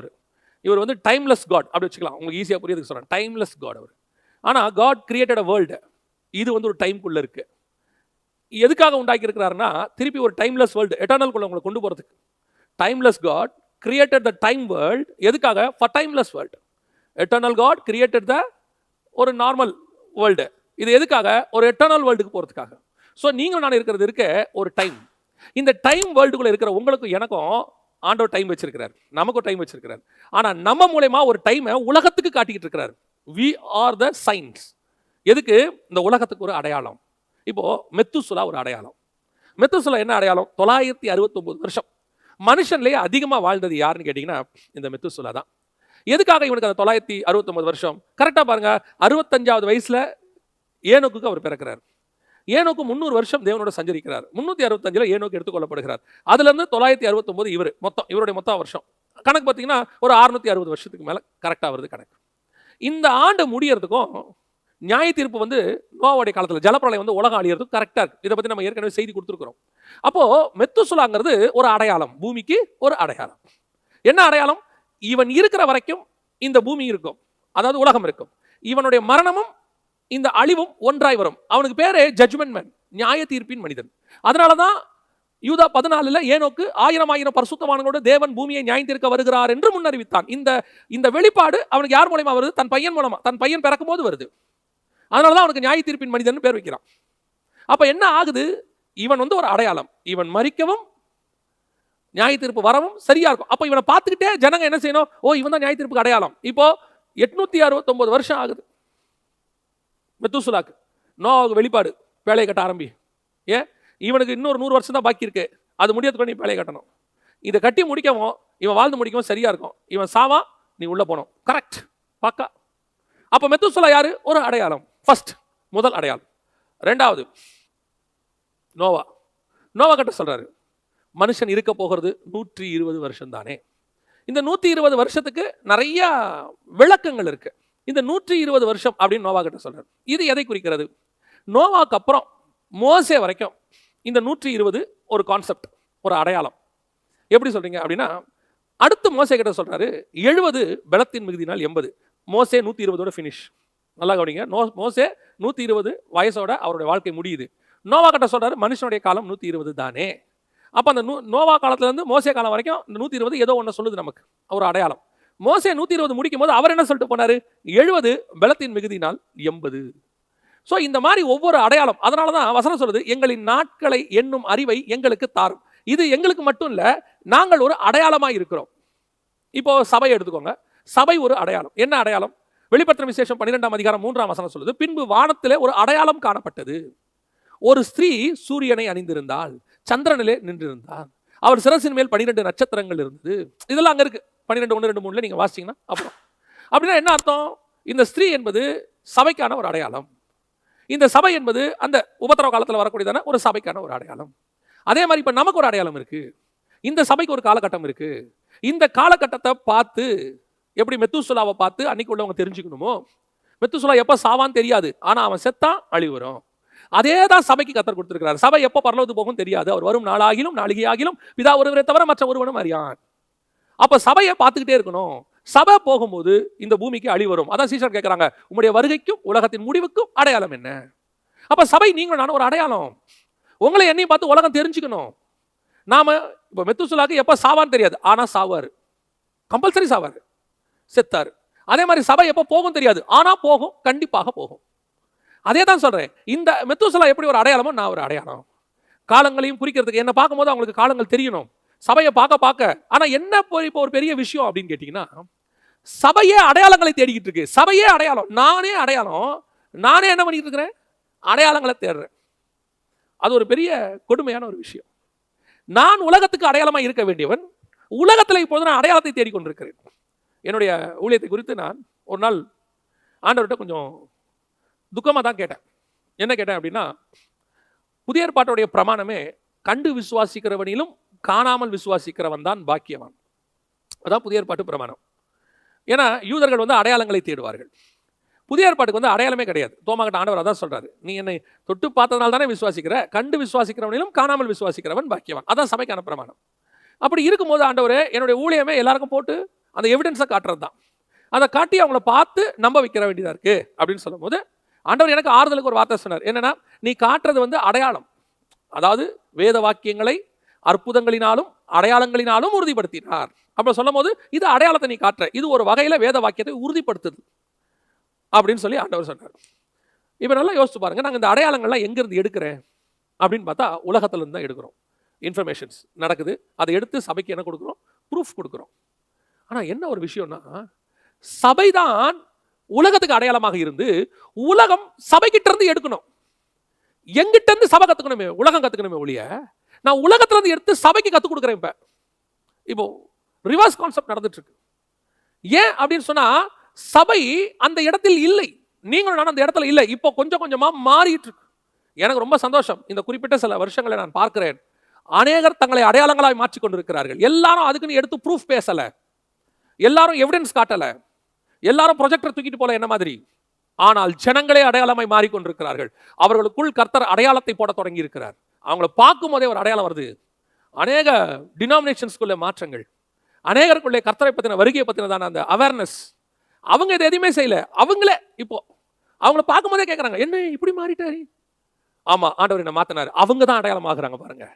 A: இவர் வந்து டைம்லெஸ் காட் அப்படி வச்சுக்கலாம், உங்களுக்கு ஈஸியா புரியுதுக்கு சொல்றேன், டைம்லெஸ் காட் அவர். ஆனா காட் கிரியேட்டட் அ வேர்ல்டு, இது வந்து ஒரு டைம்குள்ள இருக்கு. எதுக்காக உண்டாக்கி இருக்கிறாருன்னா, திருப்பி ஒரு டைம்லெஸ் வேர்ல்டு எட்டர்னல்குள்ள உங்களை கொண்டு போறதுக்கு. Timeless God created the time world. எதுக்காக? For timeless world. Eternal God created the ஒரு நார்மல் வேர்ல்டு. இது எதுக்காக? ஒரு எட்டர்னல் வேர்ல்டுக்கு போறதுக்காக. ஸோ நீங்கள் நான் இருக்கிறது இருக்க ஒரு டைம். இந்த டைம் வேர்ல்டுக்குள்ள இருக்கிற உங்களுக்கும் எனக்கும் ஆண்டவர் டைம் வச்சிருக்கிறார், நமக்கும் டைம் வச்சிருக்கிறார். ஆனா நம்ம மூலமா ஒரு டைமை உலகத்துக்கு காட்டிக்கிட்டு இருக்கிறார். we are the signs. எதுக்கு? இந்த உலகத்துக்கு ஒரு அடையாளம். இப்போ மெத்துசுலா ஒரு அடையாளம். மெத்துசுலா என்ன அடையாளம்? 969 வருஷம். மனுஷன்லேயே அதிகமாக வாழ்ந்தது யாருன்னு கேட்டிங்கன்னா இந்த மெத்துசுலா தான். எதுக்காக இவனுக்கு அந்த 969 வருஷம்? கரெக்டாக பாருங்க, 65வது வயசுல ஏனோக்கு அவர் பிறக்கிறார். ஏனோக்கு 300 வருஷம் தேவனோட சஞ்சரிக்கிறார். 365ல் ஏனோக்கு எடுத்துக்கொள்ளப்படுகிறார். அதுல இருந்து 969 இவர் மொத்தம், இவருடைய மொத்தம் வருஷம் கணக்கு பார்த்தீங்கன்னா ஒரு 660 வருஷத்துக்கு மேல கரெக்டாக வருது கணக்கு. இந்த ஆண்டு முடியறதுக்கும் நியாய தீர்ப்பு வந்து நோவாவுடைய காலத்தில் ஜலப்பிரளயம் வந்து உலகம் அழியறதுக்கு கரெக்டாக இருக்கு. இதை பற்றி நம்ம ஏற்கனவே செய்தி கொடுத்துருக்கிறோம். அப்போ மெத்துசுலாங்கிறது ஒரு அடையாளம், பூமிக்கு ஒரு அடையாளம். என்ன அடையாளம்? இவன் இருக்கிற வரைக்கும் இந்த பூமி இருக்கும், அதாவது உலகம் இருக்கும். இவனுடைய மரணமும் இந்த அழிவும் ஒன்றாய் வரும். அவனுக்கு பேரு ஜட்ஜ்மென்ட் மேன், நியாய தீர்ப்பின் மனிதன். அதனாலதான் யூதா 14 ஏனோக்கு 1000 பரிசுத்தவான்களோடு தேவன் பூமியை நியாயம் தீர்க்க வருகிறார் என்று முன்னறிவித்தான். இந்த வெளிப்பாடு அவனுக்கு யார் மூலமா வருது? தன் பையன் மூலமா. தன் பையன் பிறக்கும் போது வருது. அதனாலதான் அவனுக்கு நியாய தீர்ப்பின் மனிதன் பேர் வைக்கிறான். அப்ப என்ன ஆகுது? இவன் வந்து ஒரு அடையாளம். இவன் மரிக்கவும் நியாய தீர்ப்பு வரவும் சரியா இருக்கும். அப்ப இவனை பார்த்துக்கிட்டே ஜனங்க என்ன செய்யணும்? ஓ, இவன் தான் நியாய தீர்ப்புக்கு அடையாளம். இப்போ 869 வருஷம் ஆகுது மெத்துசுலாக்கு. நோவாவுக்கு வெளிப்பாடு, வேலையை கட்ட ஆரம்பி. ஏன்? இவனுக்கு இன்னொரு 100 வருஷம் தான் பாக்கி இருக்கு, அது முடியறதுக்கு நீ வேலையை கட்டணும். இதை கட்டி முடிக்கவும் இவன் வாழ்ந்து முடிக்கவும் சரியா இருக்கும். இவன் சாவா, நீ உள்ள போனோம். கரெக்ட், பாக்கா. அப்ப மெத்துசுலா யாரு? ஒரு அடையாளம். ஃபர்ஸ்ட், முதல் அடையாளம். ரெண்டாவது நோவா. நோவா கிட்ட சொல்றாரு, மனுஷன் இருக்க போகிறது 120 வருஷம் தானே. இந்த 120 வருஷத்துக்கு நிறைய விளக்கங்கள் இருக்கு. இந்த 120 வருஷம் அப்படின்னு நோவா கிட்ட சொல்றாரு. இது எதை குறிக்கிறது? நோவாக்கு அப்புறம் மோசே வரைக்கும் இந்த 120 ஒரு கான்செப்ட், ஒரு அடையாளம். எப்படி சொல்றீங்க அப்படின்னா, அடுத்து மோசே கிட்ட சொல்றாரு 70 பலத்தின் மிகுதினால் 80. மோசே 120ஓட ஃபினிஷ். நல்லா கவனிங்க, மோசே 120 வயசோட அவருடைய வாழ்க்கை முடியுது. நோவா கிட்ட சொல்றாரு மனுஷனுடைய காலம் 120 தானே. அப்ப அந்த நோவா காலத்துல இருந்து மோசே காலம் வரைக்கும் இந்த 120 ஏதோ ஒன்று சொல்லுது நமக்கு, ஒரு அடையாளம். மோசே 120 முடிக்கும் போது அவர் என்ன சொல்லிட்டு போனாரு? 70 பலத்தின் மிகுதினால் 80. ஸோ இந்த மாதிரி ஒவ்வொரு அடையாளம். அதனால தான் வசனம் சொல்லுது, எங்களின் நாட்களை என்னும் அறிவை எங்களுக்கு தாரும். இது எங்களுக்கு மட்டும் இல்ல, நாங்கள் ஒரு அடையாளமா இருக்கிறோம். இப்போ சபை எடுத்துக்கோங்க. சபை ஒரு அடையாளம். என்ன அடையாளம்? வெளிப்படுத்தின விசேஷம் 12ஆம் அதிகாரம் 3ஆம் வசனம் சொல்லுது, பின்பு வானத்திலே ஒரு அடையாளம் காணப்பட்டது. ஒரு ஸ்திரீ சூரியனை அணிந்திருந்தாள், சந்திரனிலே நின்றிருந்தாள், அவர் சிரசின் மேல் 12 நட்சத்திரங்கள் இருந்தது. இதெல்லாம் அங்க இருக்கு. 12 1 2 3 நீங்க வாசிச்சீங்கன்னா அப்புறம். அப்படின்னா என்ன அர்த்தம்? இந்த ஸ்திரீ என்பது சபைக்கான ஒரு அடையாளம். இந்த சபை என்பது அந்த உபத்திரவ காலத்தில் வரக்கூடியதான ஒரு சபைக்கான ஒரு அடையாளம். அதே மாதிரி இப்ப நமக்கு ஒரு அடையாளம் இருக்கு. இந்த சபைக்கு ஒரு காலகட்டம் இருக்கு. இந்த காலகட்டத்தை பார்த்து, எப்படி மெத்துசலாவை பார்த்து அன்னைக்கு உள்ளவங்க தெரிஞ்சுக்கணுமோ, மெத்துசலா எப்ப சாவான்னு தெரியாது, ஆனா அவன் செத்தான் அழிவு வரும். அதே தான் சபைக்கு கத்தர் கொடுத்திருக்கிறார். சபை எப்போ பரலோகத்துக்கு போகும் தெரியாது, அவர் வரும் நாளாகிலும் நாளிகையாகிலும் பிதா ஒருவரை தவிர மற்ற ஒருவனும் அறியான். அப்ப சபையை பார்த்துக்கிட்டே இருக்கணும். சபை போகும்போது இந்த பூமிக்கு அழிவு வரும். அதான் சீசர் கேட்கிறாங்க, உங்களுடைய வருகைக்கும் உலகத்தின் முடிவுக்கும் அடையாளம் என்ன? அப்ப சபை நீங்களும் நானும் ஒரு அடையாளம். உங்களை என்னையும் பார்த்து உலகம் தெரிஞ்சுக்கணும். நாம இப்ப மெத்துசலாக்கு எப்ப சாவான்னு தெரியாது, ஆனா சாவாரு, கம்பல்சரி சாவாரு, செத்தாரு. அதே மாதிரி சபை எப்ப போகும் தெரியாது, ஆனா போகும், கண்டிப்பாக போகும். அதே தான் சொல்றேன். இந்த மெத்துசலா எப்படி ஒரு அடையாளமோ நான் ஒரு அடையாளம். காலங்களையும் குறிக்கிறதுக்கு என்ன பார்க்கும்போது அவங்களுக்கு காலங்கள் தெரியணும், சபையை பார்க்க. ஆனா என்ன இப்போ ஒரு பெரிய விஷயம் அப்படின்னு கேட்டீங்கன்னா, சபையே அடையாளங்களை தேடிக்கிட்டு இருக்கு. சபையே அடையாளம், நானே அடையாளம். நானே என்ன பண்ணிட்டு இருக்கிறேன்? அடையாளங்களை தேடுறேன். அது ஒரு பெரிய கொடுமையான ஒரு விஷயம். நான் உலகத்துக்கு அடையாளமா இருக்க வேண்டியவன், உலகத்தில் இப்போது நான் அடையாளத்தை தேடிக்கொண்டிருக்கிறேன். என்னுடைய ஊழியத்தை குறித்து நான் ஒரு நாள் ஆண்டவர்கிட்ட கொஞ்சம் துக்கமாக தான் கேட்டேன். என்ன கேட்டேன் அப்படின்னா, புதிய ஏற்பாட்டுடைய பிரமாணமே கண்டு விசுவாசிக்கிறவனிலும் காணாமல் விசுவாசிக்கிறவன் தான் பாக்கியவான். அதான் புதிய ஏற்பாட்டு பிரமாணம். ஏன்னா யூதர்கள் வந்து அடையாளங்களை தேடுவார்கள். புதிய ஏற்பாட்டுக்கு வந்து அடையாளமே கிடையாது. தோமாகிட்ட ஆண்டவர் அதான் சொல்றாரு, நீ என்னை தொட்டு பார்த்ததுனால தானே விசுவாசிக்கிற, கண்டு விசுவாசிக்கிறவனிலும் காணாமல் விசுவாசிக்கிறவன் பாக்கியவான். அதான் சபைக்கான பிரமாணம். அப்படி இருக்கும்போது ஆண்டவரே, என்னுடைய ஊழியமே எல்லாருக்கும் போட்டு அந்த எவிடன்ஸை காட்டுறது தான். அதை காட்டி அவங்கள பார்த்து நம்ப வைக்கிற வேண்டியதாக இருக்கு அப்படின்னு சொல்லும் போது ஆண்டவர் எனக்கு ஆறுதலுக்கு ஒரு வார்த்தை சொன்னார். என்னன்னா, நீ காட்டுறது வந்து அடையாளம். அதாவது வேத வாக்கியங்களை அற்புதங்களினாலும் அடையாளங்களினாலும் உறுதிப்படுத்தினார். அப்ப சொல்லும் போது இது அடையாளத்தை நீ காட்டுற, இது ஒரு வகையில வேத வாக்கியத்தை உறுதிப்படுத்துது அப்படின்னு சொல்லி ஆண்டவர் சொன்னார். இப்ப நல்லா யோசிச்சு பாருங்க, நாங்கள் இந்த அடையாளங்கள்லாம் எங்கிருந்து எடுக்கிறேன் அப்படின்னு பார்த்தா உலகத்துல இருந்து தான் எடுக்கிறோம். இன்ஃபர்மேஷன்ஸ் நடக்குது, அதை எடுத்து சபைக்கு என்ன கொடுக்குறோம்? ப்ரூஃப் கொடுக்குறோம். ஆனா என்ன ஒரு விஷயம்னா, சபைதான் உலகத்துக்கு அடையாளமாக இருந்து உலகம் சபைக்கிட்ட இருந்து எடுக்கணும். எங்கிட்ட இருந்து சபை கத்துக்கணுமே, உலகம் கத்துக்கணுமே ஒழிய நான் உலகத்துல இருந்து எடுத்து சபைக்கு கத்துக் கொடுக்குறேன். இப்போ ரிவர்ஸ் கான்செப்ட் நடந்துட்டு இருக்கு. ஏன் அப்படின்னு சொன்னா, சபை அந்த இடத்தில் இல்லை, நீங்களும் நான் அந்த இடத்துல இல்லை. இப்போ கொஞ்சம் கொஞ்சமா மாறிட்டு இருக்கு. எனக்கு ரொம்ப சந்தோஷம். இந்த குறிப்பிட்ட சில வருஷங்களை நான் பார்க்கிறேன், அநேகர் தங்களை அடையாளங்களாய் மாற்றிக் கொண்டிருக்கிறார்கள். எல்லாரும் அதுக்குன்னு எடுத்து ப்ரூஃப் பேசல, எல்லாரும் எவிடன்ஸ் காட்டல, எல்லாரும் ப்ரொஜெக்டர் தூக்கிட்டு போல என்ன மாதிரி. ஆனால் ஜனங்களே அடையாளமாய் மாறிக்கொண்டிருக்கிறார்கள். அவர்களுக்குள் கர்த்தர் அடையாளத்தை போட தொடங்கி இருக்கிறார். அவங்களை பார்க்கும் போதே ஒரு அடையாளம் வருது. அநேக டினாமினேஷன்ஸ்குள்ள மாற்றங்கள், அநேகருக்குள்ளே கர்த்தரை பத்தின வருகையை பத்தினதான அந்த அவேர்னஸ். அவங்க இதை எதுவுமே செய்யல, அவங்களே இப்போ அவங்கள பார்க்கும் போதே கேட்கறாங்க, என்ன இப்படி மாறிட்டாரு? ஆமா, ஆண்டவர் என்ன மாத்தினாரு. அவங்க தான் அடையாளம் ஆகுறாங்க பாருங்க.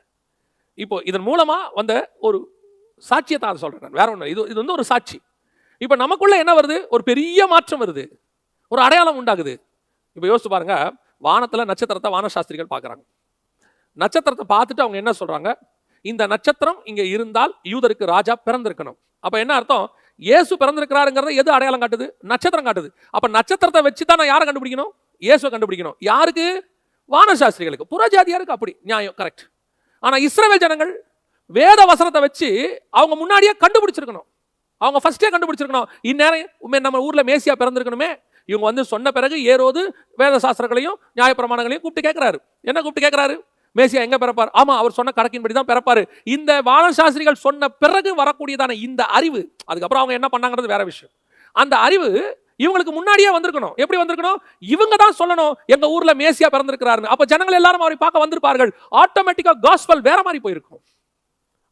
A: இப்போ இதன் மூலமா வந்த ஒரு சாட்சியத்தை அதை சொல்றேன், வேற ஒன்று. இது வந்து ஒரு சாட்சி. இப்போ நமக்குள்ள என்ன வருது? ஒரு பெரிய மாற்றம் வருது, ஒரு அடையாளம் உண்டாகுது. இப்போ யோசிச்சு பாருங்க, வானத்துல நட்சத்திரத்தை வானசாஸ்திரிகள் பார்க்குறாங்க. நட்சத்திரத்தை பார்த்துட்டு அவங்க என்ன சொல்றாங்க? இந்த நட்சத்திரம் இங்க இருந்தால் யூதருக்கு ராஜா பிறந்திருக்கணும். அப்ப என்ன அர்த்தம்? இயேசு பிறந்திருக்கிறாருங்கிறத எது அடையாளம் காட்டுது? நட்சத்திரம் காட்டுது. அப்ப நட்சத்திரத்தை வச்சு தான் நான் யாரை கண்டுபிடிக்கணும்? இயேசுவை கண்டுபிடிக்கணும். யாருக்கு? வானசாஸ்திரிகளுக்கு. புறஜாதியாருக்கு அப்படி நியாயம், கரெக்ட். ஆனா இஸ்ரவேல் ஜனங்கள் வேத வசனத்தை வச்சு அவங்க முன்னாடியே கண்டுபிடிச்சிருக்கணும். அவங்க ஃபர்ஸ்டே கண்டுபிடிச்சிருக்கணும், இந்நேரம் நம்ம ஊர்ல மேசியா பிறந்திருக்கணுமே. இவங்க வந்து சொன்ன பிறகு ஏரோது வேத சாஸ்திரங்களையும் நியாயப்பிரமாணங்களையும் கூப்பிட்டு கேட்கிறாரு. என்ன கூப்பிட்டு கேட்கிறாரு? மேசியா எங்க பிறப்பார்? ஆமா, அவர் சொன்ன கணக்கின்படி தான் பிறப்பாரு. இந்த வானசாஸ்திரிகள் சொன்ன பிறகு வரக்கூடியதான இந்த அறிவு, அதுக்கப்புறம் அவங்க என்ன பண்ணாங்கிறது வேற விஷயம். அந்த அறிவு இவங்களுக்கு முன்னாடியே வந்திருக்கணும். எப்படி வந்திருக்கணும்? இவங்க தான் சொல்லணும், எங்க ஊர்ல மேசியா பிறந்திருக்கிறாரு. அப்ப ஜனங்கள் எல்லாரும் அவரை பார்க்க வந்திருப்பார்கள். ஆட்டோமேட்டிக்கா காஸ்பல் வேற மாதிரி போயிருக்கும்.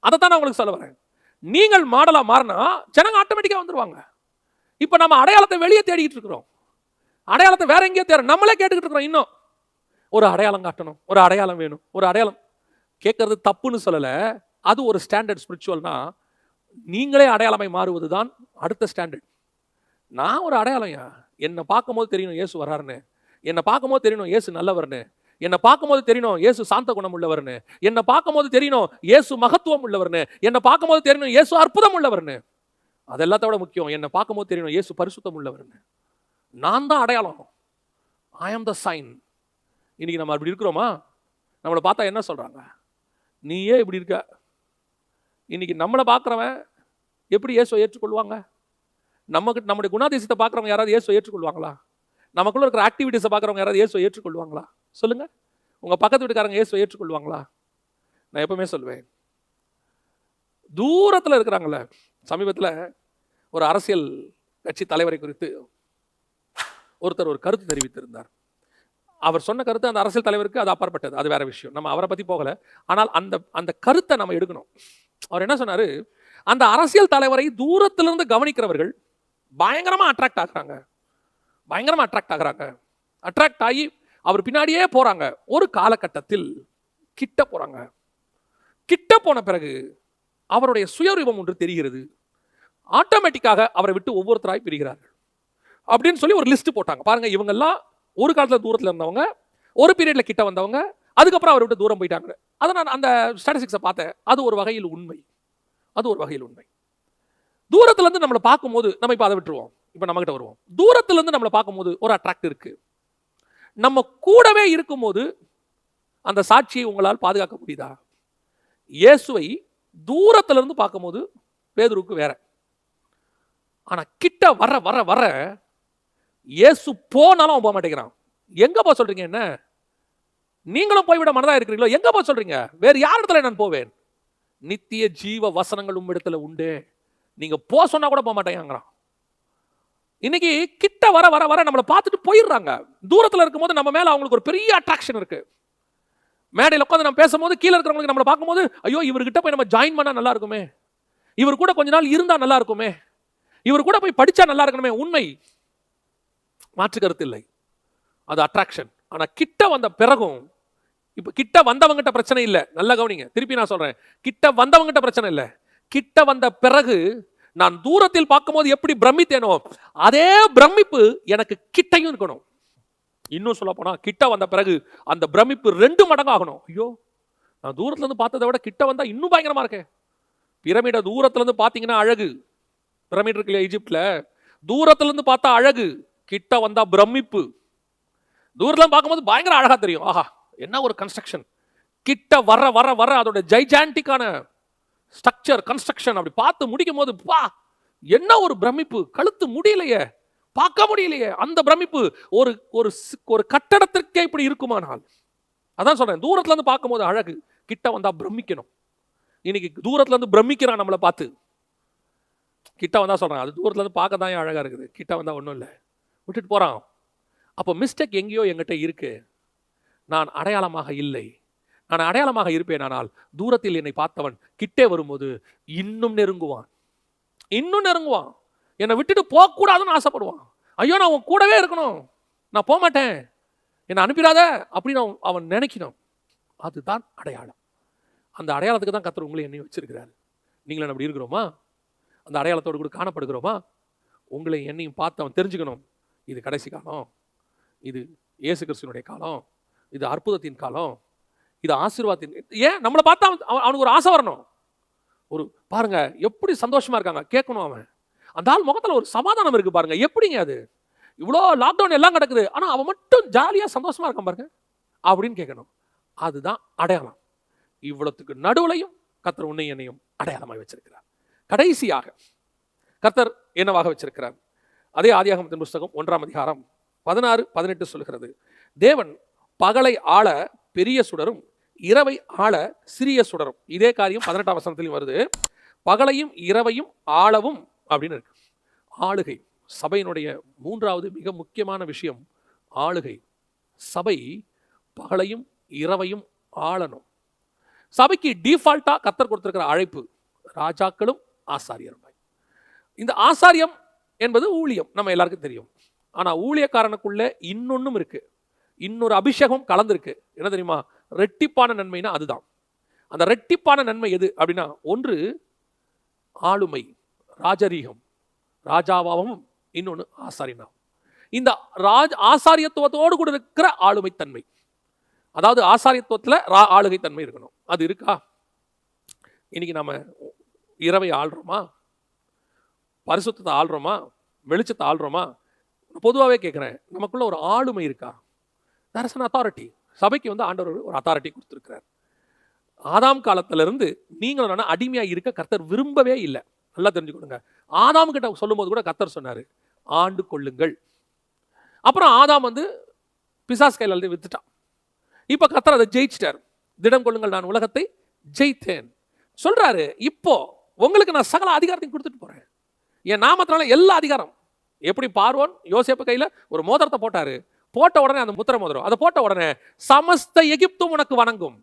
A: அதைத்தான் நான் உங்களுக்கு சொல்ல வரேன். நீங்கள் மாடலா மாறினா ஜனங்க ஆட்டோமேட்டிக்கா வந்துருவாங்க. இப்ப நம்ம அடையாளத்தை வெளியே தேடிக்கிட்டு இருக்கிறோம். அடையாளத்தை வேற எங்கேயோ தேட நம்மளே கேட்டுக்கிட்டு இருக்கிறோம். இன்னும் ஒரு அடையாளம் காட்டணும், ஒரு அடையாளம் வேணும், ஒரு அடையாளம். கேட்கறது தப்புன்னு சொல்லல, அது ஒரு ஸ்டாண்டர்ட். ஸ்பிரிச்சுவல்னா நீங்களே அடையாளமாய் மாறுவது தான் அடுத்த ஸ்டாண்டர்ட். நான் ஒரு அடையாளம், என்னை பார்க்கும் போது தெரியணும் இயேசு வராருன்னு, என்னை பார்க்கும் போது தெரியணும் இயேசு நல்லவர்னு, என்னை பார்க்கும்போது தெரியணும் இயேசு சாந்த குணம் உள்ளவர்னு, என்னை பார்க்கும்போது தெரியணும் இயேசு மகத்துவம் உள்ளவர்னு, என்னை பார்க்கும்போது தெரியணும் இயேசு அற்புதம் உள்ளவர்னு. அது எல்லாத்தோட முக்கியம், என்னை பார்க்கும்போது தெரியணும் இயேசு பரிசுத்தம் உள்ளவர்னு. நான் தான் அடையாளம், ஐ ஆம் த சைன். இன்னைக்கு நம்ம அப்படி இருக்கிறோமா? நம்மளை பார்த்தா என்ன சொல்றாங்க? நீயே இப்படி இருக்க. இன்னைக்கு நம்மளை பார்க்குறவன் எப்படி இயேசுவை ஏற்றுக்கொள்வாங்க? நம்முடைய குணாதிசயத்தை பார்க்குறவங்க யாராவது இயேசுவை ஏற்றுக்கொள்வாங்களா? நமக்குள்ள இருக்கிற ஆக்டிவிட்டிஸை பார்க்குறவங்க யாராவது இயேசுவை ஏற்றுக்கொள்வாங்களா? சொல்லுங்க. உங்க பக்கத்து வீட்டுக்காரங்க இயேசுவை ஏற்றுக்கொள்வாங்களா? நான் எப்பவுமே சொல்வேன், தூரத்தில் இருக்கிறாங்கல்ல. சமீபத்தில் ஒரு அரசியல் கட்சி தலைவரை குறித்து ஒருத்தர் ஒரு கருத்து தெரிவித்திருந்தார். அவர் சொன்ன கருத்து அந்த அரசியல் தலைவருக்கு அது அப்பாற்பட்டது, அது வேற விஷயம், நம்ம அவரை பற்றி போகல. ஆனால் அந்த கருத்தை நம்ம எடுக்கணும். அவர் என்ன சொன்னாரு? அந்த அரசியல் தலைவரை தூரத்திலிருந்து கவனிக்கிறவர்கள் பயங்கரமா அட்ராக்ட் ஆகுறாங்க, அட்ராக்ட் ஆகி அவர் பின்னாடியே போறாங்க. ஒரு காலகட்டத்தில் கிட்ட போறாங்க. கிட்ட போன பிறகு அவருடைய சுயரூபம் ஒன்று தெரிகிறது. ஆட்டோமேட்டிக்காக அவரை விட்டு ஒவ்வொருத்தராய் பிரிகிறார்கள் அப்படின்னு சொல்லி ஒரு லிஸ்ட் போட்டாங்க. பாருங்க, இவங்கெல்லாம் ஒரு காலத்தில் தூரத்தில் இருந்தவங்க, ஒரு பீரியட்ல கிட்ட வந்தவங்க, அதுக்கப்புறம் அவரை விட்டு தூரம் போயிட்டாங்க. அதை நான் அந்த ஸ்டாட்டிஸ்டிக்ஸை பார்த்தேன். அது ஒரு வகையில் உண்மை. தூரத்துல இருந்து நம்மளை பார்க்கும்போது நம்ம இப்ப அதை விட்டுருவோம், இப்ப நம்ம கிட்ட வருவோம். தூரத்துல இருந்து நம்மளை பார்க்கும்போது ஒரு அட்ராக்ட் இருக்கு. நம்ம கூடவே இருக்கும்போது அந்த சாட்சியை உங்களால் பாதுகாக்க முடியுதா? இயேசுவை தூரத்துல இருந்து பார்க்கும்போது பேதுருக்கு வேற. ஆனா கிட்ட வர வர வர இயேசு போனாலும் அவன் போக மாட்டேங்கிறான். எங்க போக சொல்றீங்க? என்ன நீங்களும் போய்விட மனதா இருக்கிறீங்களோ? எங்க போக சொல்றீங்க? வேறு யார் இடத்துல நான் போவேன்? நித்திய ஜீவ வசனங்கள் உம்மிடத்துல உண்டு, நீங்க போ சொன்னா கூட போக மாட்டேங்கிறான். இன்னைக்கு கிட்ட வர வர வர நம்மளை பார்த்துட்டு போயிடுறாங்க. தூரத்துல இருக்கும்போது நம்ம மேல அவங்களுக்கு ஒரு பெரிய அட்ராக்ஷன் இருக்கு. மேடையில் உட்காந்து நம்ம பேசும்போது கீழே இருக்கிறவங்களுக்கு நம்மளை பார்க்கும்போது, ஐயோ இவர்கிட்ட போய் நம்ம ஜாயின் பண்ணா நல்லா இருக்குமே, இவர் கூட கொஞ்ச நாள் இருந்தா நல்லா இருக்குமே, இவர் கூட போய் படிச்சா நல்லா இருக்கணுமே. உண்மை, மாற்று கருத்து இல்லை, அது அட்ராக்ஷன். ஆனா கிட்ட வந்த பிறகும், இப்ப கிட்ட வந்தவங்கிட்ட பிரச்சனை இல்லை. நல்லா கவனிங்க, திருப்பி நான் சொல்றேன், கிட்ட வந்தவங்கிட்ட பிரச்சனை இல்லை. கிட்ட வந்த பிறகு நான் தூரத்தில் பார்க்கும்போது எப்படி பிரமித்தேனோ அதே பிரமிப்பு எனக்கு கிட்டையும் இருக்கணும். இன்னும் சொல்ல போனா கிட்ட வந்த பிறகு அந்த பிரமிப்பு 2 மடங்கு ஆகணும். ஐயோ, நான் தூரத்துல இருந்து பார்த்ததை விட கிட்ட வந்தா இன்னும் பயங்கரமா இருக்கேன். பிரமிட தூரத்துல இருந்து பாத்தீங்கன்னா அழகு, பிரமிட் இருக்கு இல்லையா ஈஜிப்ட்ல, தூரத்துல இருந்து பார்த்தா அழகு, கிட்ட வந்தா பிரமிப்பு. தூரத்துல பார்க்கும்போது பயங்கர அழகா தெரியும், ஆஹா என்ன ஒரு கன்ஸ்ட்ரக்ஷன். கிட்ட வர வர வர அதோட ஜைஜாண்டிக்கான ஸ்ட்ரக்சர், கன்ஸ்ட்ரக்ஷன் அப்படி பார்த்து முடிக்கும் போது பா என்ன ஒரு பிரமிப்பு. கழுத்து முடியலையே, பார்க்க முடியலையே. அந்த பிரமிப்பு ஒரு ஒரு கட்டடத்திற்கே இப்படி இருக்குமானால், அதான் சொல்றேன், தூரத்துல இருந்து பார்க்கும்போது அழகு, கிட்ட வந்தா பிரமிக்கணும். இன்னைக்கு தூரத்துல இருந்து பிரமிக்கிறான் நம்மளை பார்த்து, கிட்ட வந்தா சொல்றேன் அது தூரத்துல இருந்து பார்க்க தான் அழகா இருக்குது, கிட்ட வந்தா ஒன்றும் இல்லை, விட்டுட்டு போறான். அப்போ மிஸ்டேக் எங்கேயோ எங்கிட்ட இருக்கு. நான் அடையாளமாக இல்லை. நான் அடையாளமாக இருப்பேன், ஆனால் தூரத்தில் என்னை பார்த்தவன் கிட்டே வரும்போது இன்னும் நெருங்குவான், என்னை விட்டுட்டு போகக்கூடாதுன்னு ஆசைப்படுவான். ஐயோ நான் உன் கூடவே இருக்கணும், நான் போக மாட்டேன், என்னை அனுப்பிடாத அப்படின்னு அவன் நினைக்கணும். அதுதான் அடையாளம். அந்த அடையாளத்துக்கு தான் கர்த்தர் உங்களை என்னை வச்சிருக்கிறாரு. நீங்களும் அப்படி இருக்கிறோமா? அந்த அடையாளத்தோடு கூட காணப்படுகிறோமா? உங்களை என்னையும் பார்த்து அவன் தெரிஞ்சுக்கணும், இது கடைசி காலம், இது இயேசு கிறிஸ்துவினுடைய காலம், இது அற்புதத்தின் காலம், இது ஆசீர்வாதத்தின். ஏன் நம்மளை பார்த்தா அவனுக்கு ஒரு ஆசை வரணும். ஒரு பாருங்க எப்படி சந்தோஷமா இருக்காங்க கேட்கணும். அவன் அந்த ஆள் முகத்துல ஒரு சமாதானம் இருக்கு பாருங்க. எப்படிங்க அது? இவ்வளோ லாக்டவுன் எல்லாம் கிடக்குது, ஆனா அவன் மட்டும் ஜாலியா சந்தோஷமா இருக்கான் பாருங்க அப்படின்னு கேட்கணும். அதுதான் அடையாளம். இவ்வளவுக்கு நடுவுலையும் கர்த்தர் உன்னை என்னையும் அடையாளமாய் வச்சிருக்கிறார். கடைசியாக கர்த்தர் என்னவாக வச்சிருக்கிறார்? அதே ஆதியாகமத்தின் புஸ்தகம் 1ஆம் அதிகாரம் 16-18 சொல்கிறது, தேவன் பகலை ஆள பெரிய சுடரும் இரவை ஆள சிறிய சுடரும். இதே காரியம் 18ஆம் வசனத்திலும் வருது. பகலையும் இரவையும் ஆளவும் அப்படின்னு இருக்கு. ஆளுகை, சபையினுடைய 3வது மிக முக்கியமான விஷயம் ஆளுகை. சபை பகலையும் இரவையும் ஆளணும். சபைக்கு டிஃபால்ட்டா கர்த்தர் கொடுத்திருக்கிற அழைப்பு ராஜாக்களும் ஆசாரியரும். இந்த ஆசாரியம் என்பது ஊழியம், நம்ம எல்லாருக்கும் தெரியும். ஆனா ஊழியக்காரனுக்குள்ள இன்னொன்னும் இருக்கு, இன்னொரு அபிஷேகம் கலந்துருக்கு. என்ன தெரியுமா? ரெட்டிப்பான நன்மைனா அதுதான். அந்த ரெட்டிப்பான நன்மை எது அப்படின்னா, ஒன்று ஆளுமை, ராஜரீகம், ராஜாவாகவும், இன்னொன்று ஆசாரியனாகவும். இந்த ஆசாரியத்துவத்தோடு கூட இருக்கிற ஆளுமை தன்மை. அதாவது ஆசாரியத்துவத்தில் ஆளுகை தன்மை இருக்கணும். அது இருக்கா? இன்னைக்கு நம்ம இரவை ஆள்றோமா? பரிசுத்தத்தை ஆள்றோமா? வெளிச்சத்தை ஆள்றோமா? பொதுவாகவே கேட்குறேன், நமக்குள்ள ஒரு ஆளுமை இருக்கா? There is an authority. சபைக்கு ஆண்டவர் ஒரு அத்தாரிட்டி கொடுத்துருக்கிறார். ஆதாம் காலத்திலிருந்து நீங்களும் அடிமையா இருக்க கர்த்தர் விரும்பவே இல்லை. நல்லா தெரிஞ்சுக்கொடுங்க. ஆதாம் கிட்ட சொல்லும்போது கூட கர்த்தர் சொன்னாரு, ஆண்டு கொள்ளுங்கள். அப்புறம் ஆதாம் பிசாஸ் கையில் வித்துட்டான். இப்ப கர்த்தர் அதை ஜெயிச்சிட்டார். திடம் கொள்ளுங்கள், நான் உலகத்தை ஜெயித்தேன் சொல்றாரு. இப்போ உங்களுக்கு நான் சகல அதிகாரத்தையும் கொடுத்துட்டு போறேன். என் நாமத்தினால எல்லா அதிகாரம். எப்படி பார்வோன் யோசேப்பு கையில ஒரு மோதிரத்தை போட்டாரு, போட்ட உடனே அந்த முத்திரை மோதிரம் அதை போட்ட உடனே சமஸ்த எகிப்தும் உனக்கு வணங்கும்,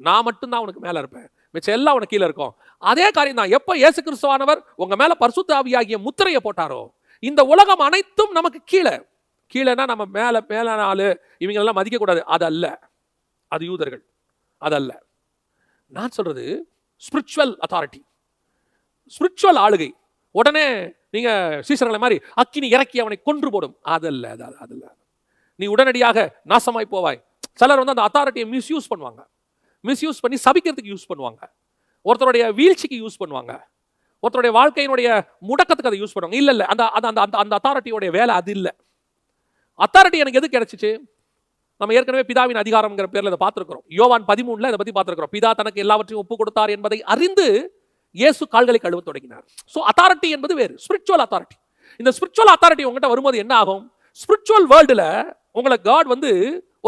A: நான் மட்டும்தான் உனக்கு மேல இருப்பேன், மிச்சம் எல்லாம் உனக்கு கீழே இருக்கும். அதே காரியம் தான் எப்ப இயேசு கிறிஸ்துவானவர் உங்க மேல பரிசுத்த ஆவியாகிய முத்திரையை போட்டாரோ, இந்த உலகம் அனைத்தும் நமக்கு கீழே. கீழேனா நம்ம மேல மேலான ஆளு, இவங்க எல்லாம் மதிக்க கூடாது, அது அல்ல. அது யூதர்கள், அதல்ல. நான் சொல்றது ஸ்பிரிச்சுவல் அத்தாரிட்டி, ஸ்பிரிச்சுவல் ஆளுகை. உடனே நீங்க சீசர்களை மாதிரி அக்கினி இறக்கி அவனை கொன்று போடும், அதல்ல. அதல்ல. நீ உடனடியாக நாசமாய் போவாய். சிலர் அந்த அத்தாரிட்டியை மிஸ்யூஸ் பண்ணுவாங்க. மிஸ்யூஸ் பண்ணி சபிக்கிறதுக்கு யூஸ் பண்ணுவாங்க, ஒருத்தருடைய வீழ்ச்சிக்கு யூஸ் பண்ணுவாங்க, ஒருத்தருடைய வாழ்க்கையினுடைய முடக்கத்துக்கு அதை யூஸ் பண்ணுவாங்க. இல்ல அந்த அந்த அத்தாரிட்டியோடைய வேலை அது இல்லை. அத்தாரிட்டி எனக்கு எது கிடைச்சிச்சு? நம்ம ஏற்கனவே பிதாவின் அதிகாரம்ங்கிற பேர்ல இதை பார்த்திருக்கிறோம். யோவான் 13 இதை பத்தி பார்த்திருக்கிறோம். பிதா தனக்கு எல்லாவற்றையும் ஒப்பு கொடுத்தார் என்பதை அறிந்து இயேசு கால்களை கழுவ தொடங்கினார். சோ அத்தாரிட்டி என்பது வேறு, ஸ்பிரிச்சுவல் அத்தாரிட்டி. இந்த ஸ்பிரிச்சுவல் அத்தாரிட்டி உங்ககிட்ட வரும்போது என்ன ஆகும்? ஸ்பிரிச்சுவல் வேர்ல்டுல உங்களை காட்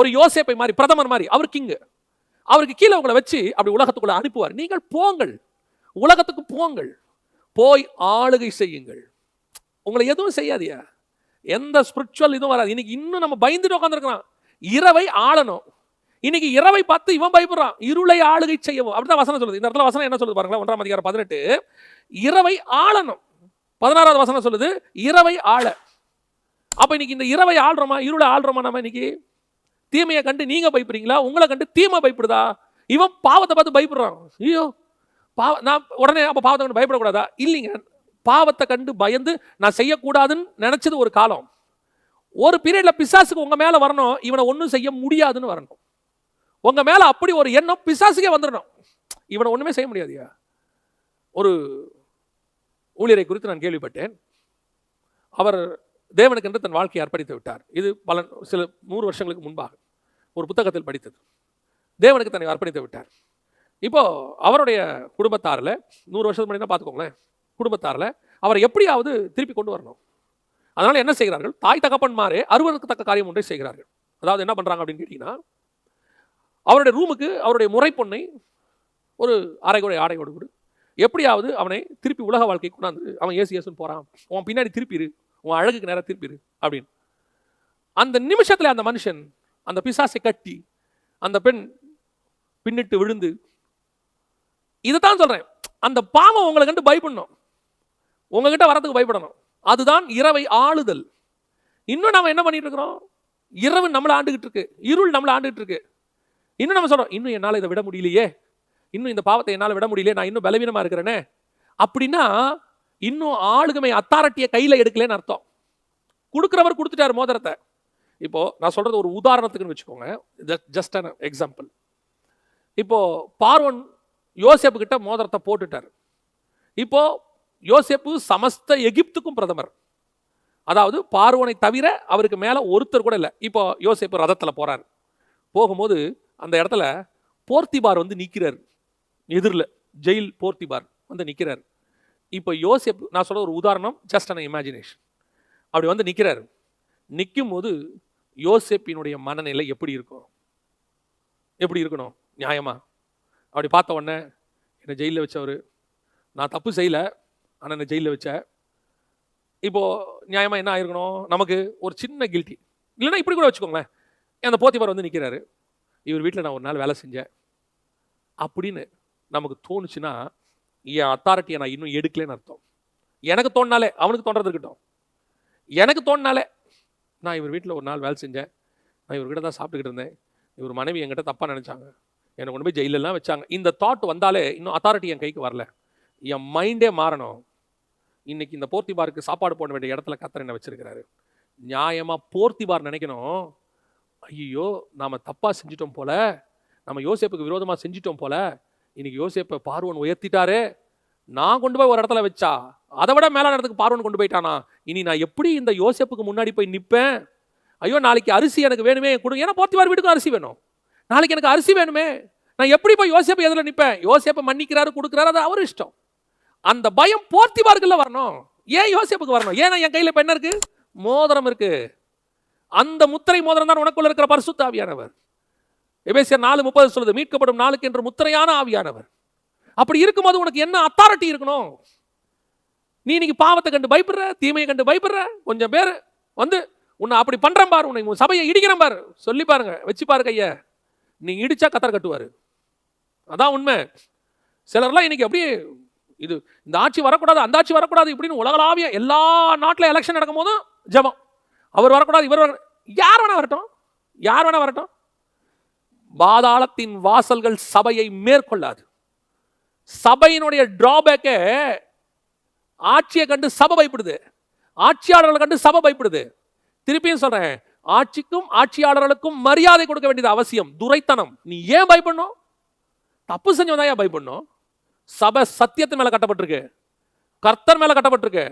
A: ஒரு யோசேப்பை மாதிரி, பிரதமர் மாதிரி, அவர் கிங். அவருக்கு கீழே உங்களை வச்சு அப்படி உலகத்துக்குள்ள அனுப்புவார். நீங்கள் போங்கள், உலகத்துக்கு போங்கள், போய் ஆளுகை செய்யுங்கள். உங்களை எதுவும் செய்யாதியா, எந்த ஸ்பிரிச்சுவல் இதுவும் வராது. இன்னைக்கு இன்னும் நம்ம பயந்துட்டு உட்காந்துருக்கலாம். இரவை ஆளணும். இன்னைக்கு இரவை பார்த்து இவன் பயப்படுறான், இருளை ஆளுகை செய்யவும். அப்படிதான் வசனம் சொல்லுது. இந்த இடத்துல வசனம் என்ன சொல்லுது பாருங்களா? 1ஆம் அதிகாரம் 18, இரவை ஆளணும். 16வது வசனம் சொல்லுது இரவை ஆள. அப்ப இன்னைக்கு இந்த இரவை ஆள்றோமா, இருளை ஆள்றோமா? நம்ம இன்னைக்கு தீமையை கண்டு நீங்க பயப்படுறீங்களா? உங்களை கண்டு தீமை பயப்படுதா? இவன் பாவத்தை பார்த்து பயப்படுறான். ஐயோ நான் உடனே அப்ப பாவத்தை கண்டு பயப்படக்கூடாதா? இல்லைங்க, பாவத்தை கண்டு பயந்து நான் செய்யக்கூடாதுன்னு நினைச்சது ஒரு காலம். ஒரு பீரியட்ல பிசாசுக்கு உங்க மேல வரணும், இவனை ஒன்றும் செய்ய முடியாதுன்னு வரணும். உங்க மேல அப்படி ஒரு எண்ணம் பிசாசுக்கே வந்துடணும், இவனை ஒண்ணுமே செய்ய முடியாதுயா. ஒரு ஊழியரை குறித்து நான் கேள்விப்பட்டேன். அவர் தேவனுக்கு என்று தன் வாழ்க்கையை அர்ப்பணித்து விட்டார். இது சில 100 வருஷங்களுக்கு முன்பாக ஒரு புத்தகத்தில் படித்தது. தேவனுக்கு தன்னை அர்ப்பணித்து விட்டார். இப்போ அவருடைய குடும்பத்தாரில் 100 வருஷத்துக்கு முன்னாடி பார்த்துக்கோங்களேன், குடும்பத்தாரில் அவரை எப்படியாவது திருப்பி கொண்டு வரணும். அதனால என்ன செய்கிறார்கள்? தாய் தகப்பன்மாரே அருவருக்கத்தக்க காரியம் ஒன்றை செய்கிறார்கள். அதாவது என்ன பண்றாங்க அப்படின்னு கேட்டீங்கன்னா, அவருடைய ரூமுக்கு அவருடைய முறை பொண்ணை ஒரு அரைகுறை ஆடையோடு கூட எப்படியாவது அவனை திருப்பி உலக வாழ்க்கை கொண்டாந்து, அவன் ஏசுன்னு போறான், உன் பின்னாடி திருப்பிடு, உன் அழகுக்கு நேரம் திருப்பிடு அப்படின்னு. அந்த நிமிஷத்துல அந்த மனுஷன் அந்த பிசாசை கட்டி அந்த பெண் பின்னிட்டு விழுந்து, இதைத்தான் சொல்றேன், அந்த பாவம் உங்களை கண்டு பயப்படணும், உங்ககிட்ட வரதுக்கு பயப்படணும். அதுதான் இரவை ஆளுதல். இன்னும் நாம என்ன பண்ணிட்டு இருக்கிறோம்? இரவு நம்மளை ஆண்டுகிட்டு இருக்கு, இருள் நம்மளை ஆண்டுகிட்டு இருக்கு. இன்னும் நம்ம சொல்றோம், இன்னும் என்னால் இதை விட முடியலையே, இன்னும் இந்த பாவத்தை என்னால் விட முடியலையே, நான் இன்னும் பலவீனமா இருக்கிறேனே. அப்படின்னா இன்னும் ஆளுகமை அத்தாரிட்டியை கையில எடுக்கலன்னு அர்த்தம். கொடுக்கிறவர் கொடுத்துட்டாரு மோதிரத்தை. இப்போ நான் சொல்றது ஒரு உதாரணத்துக்குன்னு வச்சுக்கோங்க, ஜஸ்ட் an எக்ஸாம்பிள். இப்போ பார்வோன் யோசேப்பு கிட்ட மோதிரத்தை போட்டுட்டார். இப்போ யோசேப்பு சமஸ்த எகிப்துக்கும் பிரதமர். அதாவது பார்வோனை தவிர அவருக்கு மேல ஒருத்தர் கூட இல்லை. இப்போ யோசேப்பு ரதத்துல போறார். போகும்போது அந்த இடத்துல போர்த்திபார் நிக்கிறார் எதிரில், ஜெயில் போர்த்திபார் நிக்கிறார். இப்போ யோசேப்பு, நான் சொல்ற ஒரு உதாரணம், ஜஸ்ட் an இமேஜினேஷன். அப்படி நிக்கிறார். நிற்கும் போது யோசேப்பினுடைய மனநிலை எப்படி இருக்கும்? எப்படி இருக்கணும் நியாயமா? அப்படி பார்த்த உடனே என்னை ஜெயிலில் வச்சவர், நான் தப்பு செய்யல ஆனால் என்னை ஜெயிலில் வச்ச, இப்போ நியாயமா என்ன ஆயிருக்கணும்? நமக்கு ஒரு சின்ன கில்ட்டி. இல்லைன்னா இப்படி கூட வச்சுக்கோங்களேன், அந்த போத்திபார் நிற்கிறாரு, இவர் வீட்டில் நான் ஒரு நாள் வேலை செஞ்சேன் அப்படின்னு நமக்கு தோணுச்சுன்னா, என் அத்தாரிட்டியை நான் இன்னும் எடுக்கலன்னு அர்த்தம். எனக்கு தோணினாலே, அவனுக்கு தோன்றது இருக்கட்டும், எனக்கு தோணினாலே நான் இவர் வீட்டில் ஒரு நாள் வேலை செஞ்சேன், நான் இவர்கிட்ட தான் சாப்பிட்டுக்கிட்டு இருந்தேன், இவர் மனைவி என்கிட்ட தப்பாக நினச்சாங்க, என்னை கொண்டு போய் ஜெயிலெல்லாம் வச்சாங்க, இந்த தாட் வந்தாலே இன்னும் அத்தாரிட்டி என் கைக்கு வரல, என் மைண்டே மாறணும். இன்னைக்கு இந்த போர்த்திபாருக்கு சாப்பாடு போட வேண்டிய இடத்துல கர்த்தர் என்ன வச்சிருக்கிறாரு. நியாயமாக போர்த்திபார் நினைக்கணும், ஐயோ நாம தப்பா செஞ்சிட்டோம் போல, நம்ம யோசேப்புக்கு விரோதமா செஞ்சிட்டோம் போல, இன்னைக்கு யோசேப்பை பார்வோன் உயர்த்திட்டாரே, நான் கொண்டு போய் ஒரு இடத்துல வச்சா அதை விட மேலான இடத்துக்கு பார்வோன் கொண்டு போயிட்டானா, இனி நான் எப்படி இந்த யோசேப்புக்கு முன்னாடி போய் நிற்பேன்? ஐயோ நாளைக்கு அரிசி எனக்கு வேணுமே கொடு, ஏன்னா போத்திபார் வீட்டுக்கும் அரிசி வேணும், நாளைக்கு எனக்கு அரிசி வேணுமே, நான் எப்படி போய் யோசேப்பு எதில் நிற்பேன்? யோசேப்பை மன்னிக்கிறாரு கொடுக்குறாரு, அது அவர் இஷ்டம். அந்த பயம் போத்திபாருக்குள்ள வரணும், ஏன் யோசேப்புக்கு வரணும்? ஏன்னா என் கையில் இப்போ என்ன இருக்கு? மோதிரம் இருக்கு. அந்த முத்திரை மோதிரம் தான் உனக்குள்ள இருக்கிற பரிசுத்த ஆவியானவர். எபேசியர் 4:30 சொல்லுது, மீட்கப்படும் நாளுக்கு என்று முத்திரையான ஆவியானவர். அப்படி இருக்கும்போது உனக்கு என்ன அத்தாரிட்டி இருக்கணும்? நீ இன்னைக்கு பாவத்தை கண்டு பயப்படுற, தீமையை கண்டு பயப்படுற. கொஞ்சம் பேர் வந்து உன்னை அப்படி பண்றேன் பாரு, உன்னை உன் சபையை இடிக்கிறேன் பாரு, சொல்லி பாருங்க, வச்சு பாரு கைய, நீ இடிச்சா கத்தர் கட்டுவாரு. அதான் உண்மை. சிலர்லாம் இன்னைக்கு அப்படியே இது இந்த ஆட்சி வரக்கூடாது, அந்த ஆட்சி வரக்கூடாது இப்படின்னு உலகளாவிய எல்லா நாட்டில் எலெக்ஷன் நடக்கும் போதும் ஜபம், அவர் வரக்கூடாது, இவர் யார் வேணா வரட்டும், யார் வேணா வரட்டும். பாதாளத்தின் வாசல்கள் சபையை மேற்கொள்ளாது. சபையினுடைய டிராபேக்கே ஆட்சியை கண்டு சபை பயப்படுது, ஆட்சியாளர்களை கண்டு சபை பயப்படுது. திருப்பியும் சொல்றேன், ஆட்சிக்கும் ஆட்சியாளர்களுக்கும் மரியாதை கொடுக்க வேண்டியது அவசியம். துரைத்தனம். நீ ஏன் பயப்படணும்? தப்பு செஞ்சவன் ஏன் பயப்படணும்? சபை சத்தியத்தின் மேல கட்டப்பட்டிருக்கு, கர்த்தர் மேல கட்டப்பட்டிருக்கு.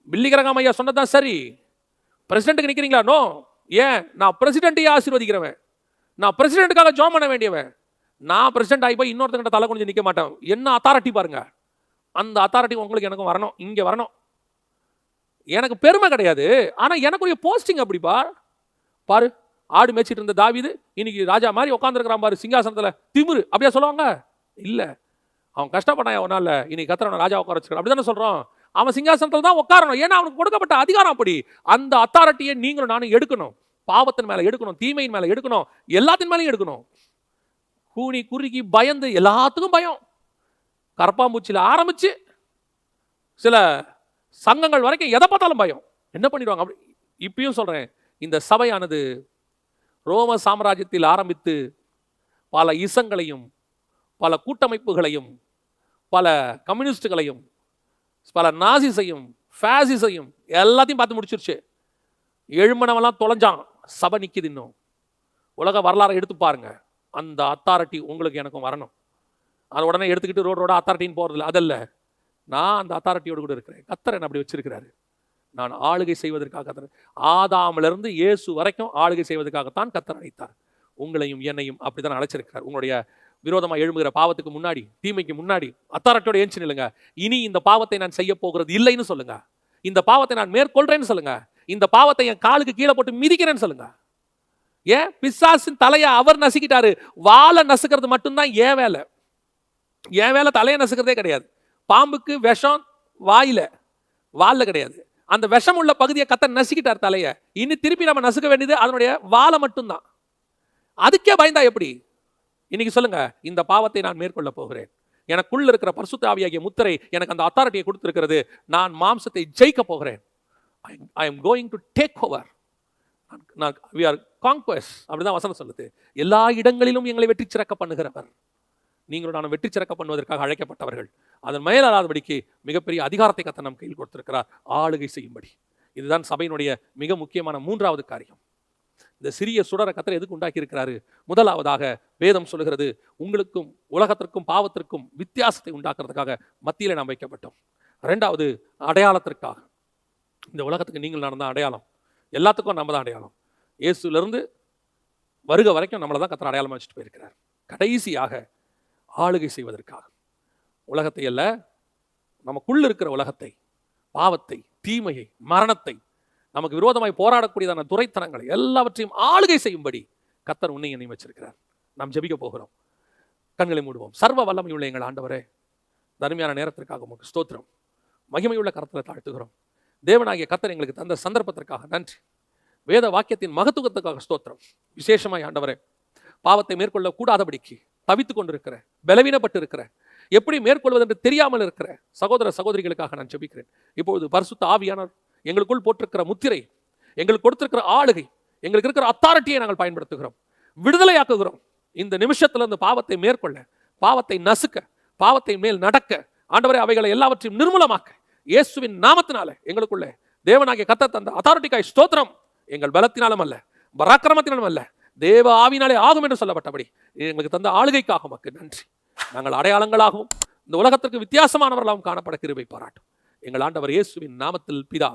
A: பில்லிகரங்காம் ஐயா சொன்னதான் சரி. பிரசிடென்ட்டுக்கு நிக்கிறீங்களா? நோ. ஏன்? நான் பிரசிடென்ட்டையே ஆசீர்வதிக்கிறவன், நான் பிரசிடென்ட்டுக்காக ஜாம் பண்ண வேண்டியவன். நான் பிரசிடென்ட் ஆகி போய் இன்னொருத்தங்கிட்ட தலை கொஞ்சம் நிற்க மாட்டேன். என்ன அத்தாரிட்டி பாருங்க, அந்த அத்தாரிட்டி உங்களுக்கு எனக்கும் வரணும், இங்கே வரணும். எனக்கு பெருமை கிடையாது, ஆனால் எனக்குரிய போஸ்டிங் அப்படிப்பா. பாரு, ஆடு மேய்ச்சிட்டு இருந்த தாவீது இன்னைக்கு ராஜா மாதிரி உட்காந்துருக்கிறான் பாரு சிங்காசனத்தில், திமிரு அப்படியா சொல்லுவாங்க? இல்லை, அவன் கஷ்டப்பட்டான் ஒரு நாள், இன்னைக்கு கத்திர ராஜா உட்கார வச்சுக்கிறான், அப்படி தானே சொல்கிறோம். அவன் சிங்காசனத்தில் தான் உட்காரணும், ஏன்னா அவனுக்கு கொடுக்கப்பட்ட அதிகாரம் அப்படி. அந்த அத்தாரிட்டியை நீங்களும் நானும் எடுக்கணும். பாவத்தின் மேலே எடுக்கணும், தீமையின் மேலே எடுக்கணும், எல்லாத்தின் மேலேயும் எடுக்கணும். கூனி குறுக்கி பயந்து, எல்லாத்துக்கும் பயம். கரப்பாம்பூச்சியில் ஆரம்பிச்சு சில சங்கங்கள் வரைக்கும் எதை பார்த்தாலும் பயம். என்ன பண்ணிடுவாங்க? அப்படி இப்பயும் சொல்றேன், இந்த சபையானது ரோம சாம்ராஜ்யத்தில் ஆரம்பித்து பல இசங்களையும் பல கூட்டமைப்புகளையும் பல கம்யூனிஸ்டுகளையும் பல நாசிசையும் ஃபேசிசையும் எல்லாத்தையும் பார்த்து முடிச்சிருச்சு. எழுமனவெல்லாம் தொலைஞ்சான், சபை நிற்கிது. இன்னும் உலக வரலாறை எடுத்து பாருங்க. அந்த அத்தாரிட்டி உங்களுக்கு எனக்கும் வரணும். அதை உடனே எடுத்துக்கிட்டு ரோடோட அத்தாரிட்டின்னு போகிறதில்ல, அதல்ல. நான் அந்த அத்தாரிட்டியோடு கூட இருக்கிறேன். கத்தர் என்ன அப்படி வச்சிருக்கிறாரு. நான் ஆளுகை செய்வதற்காக கத்தர், ஆதாமிலிருந்து இயேசு வரைக்கும் ஆளுகை செய்வதற்காகத்தான் கத்தர் அழைத்தார். உங்களையும் என்னையும் அப்படித்தான் அழைச்சிருக்கிறார். உங்களுடைய விரோதமாக எழும்புகிற பாவத்துக்கு முன்னாடி, தீமைக்கு முன்னாடி அத்தாரிட்டியோட ஏஞ்சி நில்லுங்க. இனி இந்த பாவத்தை நான் செய்ய போகிறது இல்லைன்னு சொல்லுங்க. இந்த பாவத்தை நான் மேற்கொள்றேன்னு சொல்லுங்க. இந்த பாவத்தை என் காலுக்கு கீழே போட்டு மிதிக்கிறேன்னு சொல்லுங்க. ஏன்? பிசாசின் தலையை அவர் நசுக்கிட்டாரு. வாழை நசுக்கிறது மட்டும்தான் என் வேலை. என் வேலை தலையை நசுக்கிறதே கிடையாது. பாம்புக்கு விஷம் வாயில, வால்ல கிடையாது. அந்த விஷம் உள்ள பகுதியை கத்தர் நசுக்கிட்டார் தலையை. இனி திருப்பி நம்ம நசுக்க வேண்டியது அதனுடைய வாழை மட்டும்தான். அதுக்கே பயந்தா எப்படி? இன்னைக்கு சொல்லுங்க, இந்த பாவத்தை நான் மேற்கொள்ள போகிறேன். எனக்குள்ள இருக்கிற பரிசுத்த ஆவியாகிய முத்திரை எனக்கு அந்த அத்தாரிட்டியை கொடுத்திருக்கிறது. நான் மாம்சத்தை ஜெயிக்க போகிறேன். I am going to take over. We are conquest. அப்படிதான் வசனம் சொல்லுது. எல்லா இடங்களிலும் எங்களை வெற்றி சிறக்க பண்ணுகிறவர். நீங்களும் நான் வெற்றி சிறக்க பண்ணுவதற்காக அழைக்கப்பட்டவர்கள். அதன் மேலாதபடிக்கு மிகப்பெரிய அதிகாரத்தை கர்த்தர் நம் கையில் கொடுத்திருக்கிறார், ஆளுகை செய்யும்படி. இதுதான் சபையினுடைய மிக முக்கியமான மூன்றாவது காரியம். இந்த சிறிய சுடரை கர்த்தர் எதுக்கு உண்டாக்கி இருக்கிறாரு? முதலாவதாக வேதம் சொல்லுகிறது, உங்களுக்கும் உலகத்திற்கும் பாவத்திற்கும் வித்தியாசத்தை உண்டாக்குறதுக்காக மத்தியில நாம் வைக்கப்பட்டோம். இரண்டாவது, அடையாளத்திற்காக. இந்த உலகத்துக்கு நீங்கள் நான் தான் அடையாளம், எல்லாத்துக்கும் நம்ம தான் அடையாளம். இயேசுலேருந்து வருக வரைக்கும் நம்மளை தான் கர்த்தர் அடையாளமாக வச்சுட்டு போயிருக்கிறார். கடைசியாக ஆளுகை செய்வதற்காக. உலகத்தை அல்ல, நமக்குள்ள இருக்கிற உலகத்தை, பாவத்தை, தீமையை, மரணத்தை, நமக்கு விரோதமாய் போராடக்கூடியதான துரைத்தனங்களை எல்லாவற்றையும் ஆளுகை செய்யும்படி கர்த்தர் உன்னை என்னை வச்சிருக்கிறார். நாம் ஜெபிக்க போகிறோம். கண்களை மூடுவோம். சர்வ வல்லமையுள்ள எங்கள் ஆண்டவரே, தர்மையான நேரத்திற்காக உமக்கு ஸ்தோத்திரம். மகிமையுள்ள கரத்தில் தாழ்த்துகிறோம். தேவனாகிய கர்த்தர் எங்களுக்கு தந்த சந்தர்ப்பத்திற்காக நன்றி. வேத வாக்கியத்தின் மகத்துவத்துக்காக ஸ்தோத்திரம். விசேஷமாய் ஆண்டவரே, பாவத்தை மேற்கொள்ள கூடாதபடிக்கு தவித்து கொண்டிருக்கிற, பலவீனப்பட்டு இருக்கிற, எப்படி மேற்கொள்வது என்று தெரியாமல் இருக்கிற சகோதர சகோதரிகளுக்காக நான் ஜெபிக்கிறேன். இப்பொழுது பரிசுத்த ஆவியானவர் எங்களுக்குள் போட்டிருக்கிற முத்திரை, எங்களுக்கு கொடுத்திருக்கிற ஆளுகை, எங்களுக்கு இருக்கிற அத்தாரிட்டியை நாங்கள் பயன்படுத்துகிறோம், விடுதலையாக்குகிறோம். இந்த நிமிஷத்துல இருந்து பாவத்தை மேற்கொள்ள, பாவத்தை நசுக்க, பாவத்தை மேல் நடக்க, ஆண்டவரே அவைகளை எல்லாவற்றையும் நிர்மூலமாக்க இயேசுவின் நாமத்தினால எங்களுக்குள்ளே தேவனாகிய கர்த்தர் தந்த அத்தாரிட்டிக்காய் ஸ்தோத்திரம். எங்கள் பலத்தினாலும் அல்ல, பராக்கிரமத்தினாலும் அல்ல, தேவ ஆவினாலே ஆகும் என்று சொல்லப்பட்டபடி எங்களுக்கு தந்த ஆளுகைக்காக உமக்கு நன்றி. நாங்கள் அடையாளங்களாகவும் இந்த உலகத்திற்கு வித்தியாசமானவர்களாகவும் காணப்பட கிருபை பாராட்டும். எங்கள் ஆண்டவர் இயேசுவின் நாமத்தில் பிதா.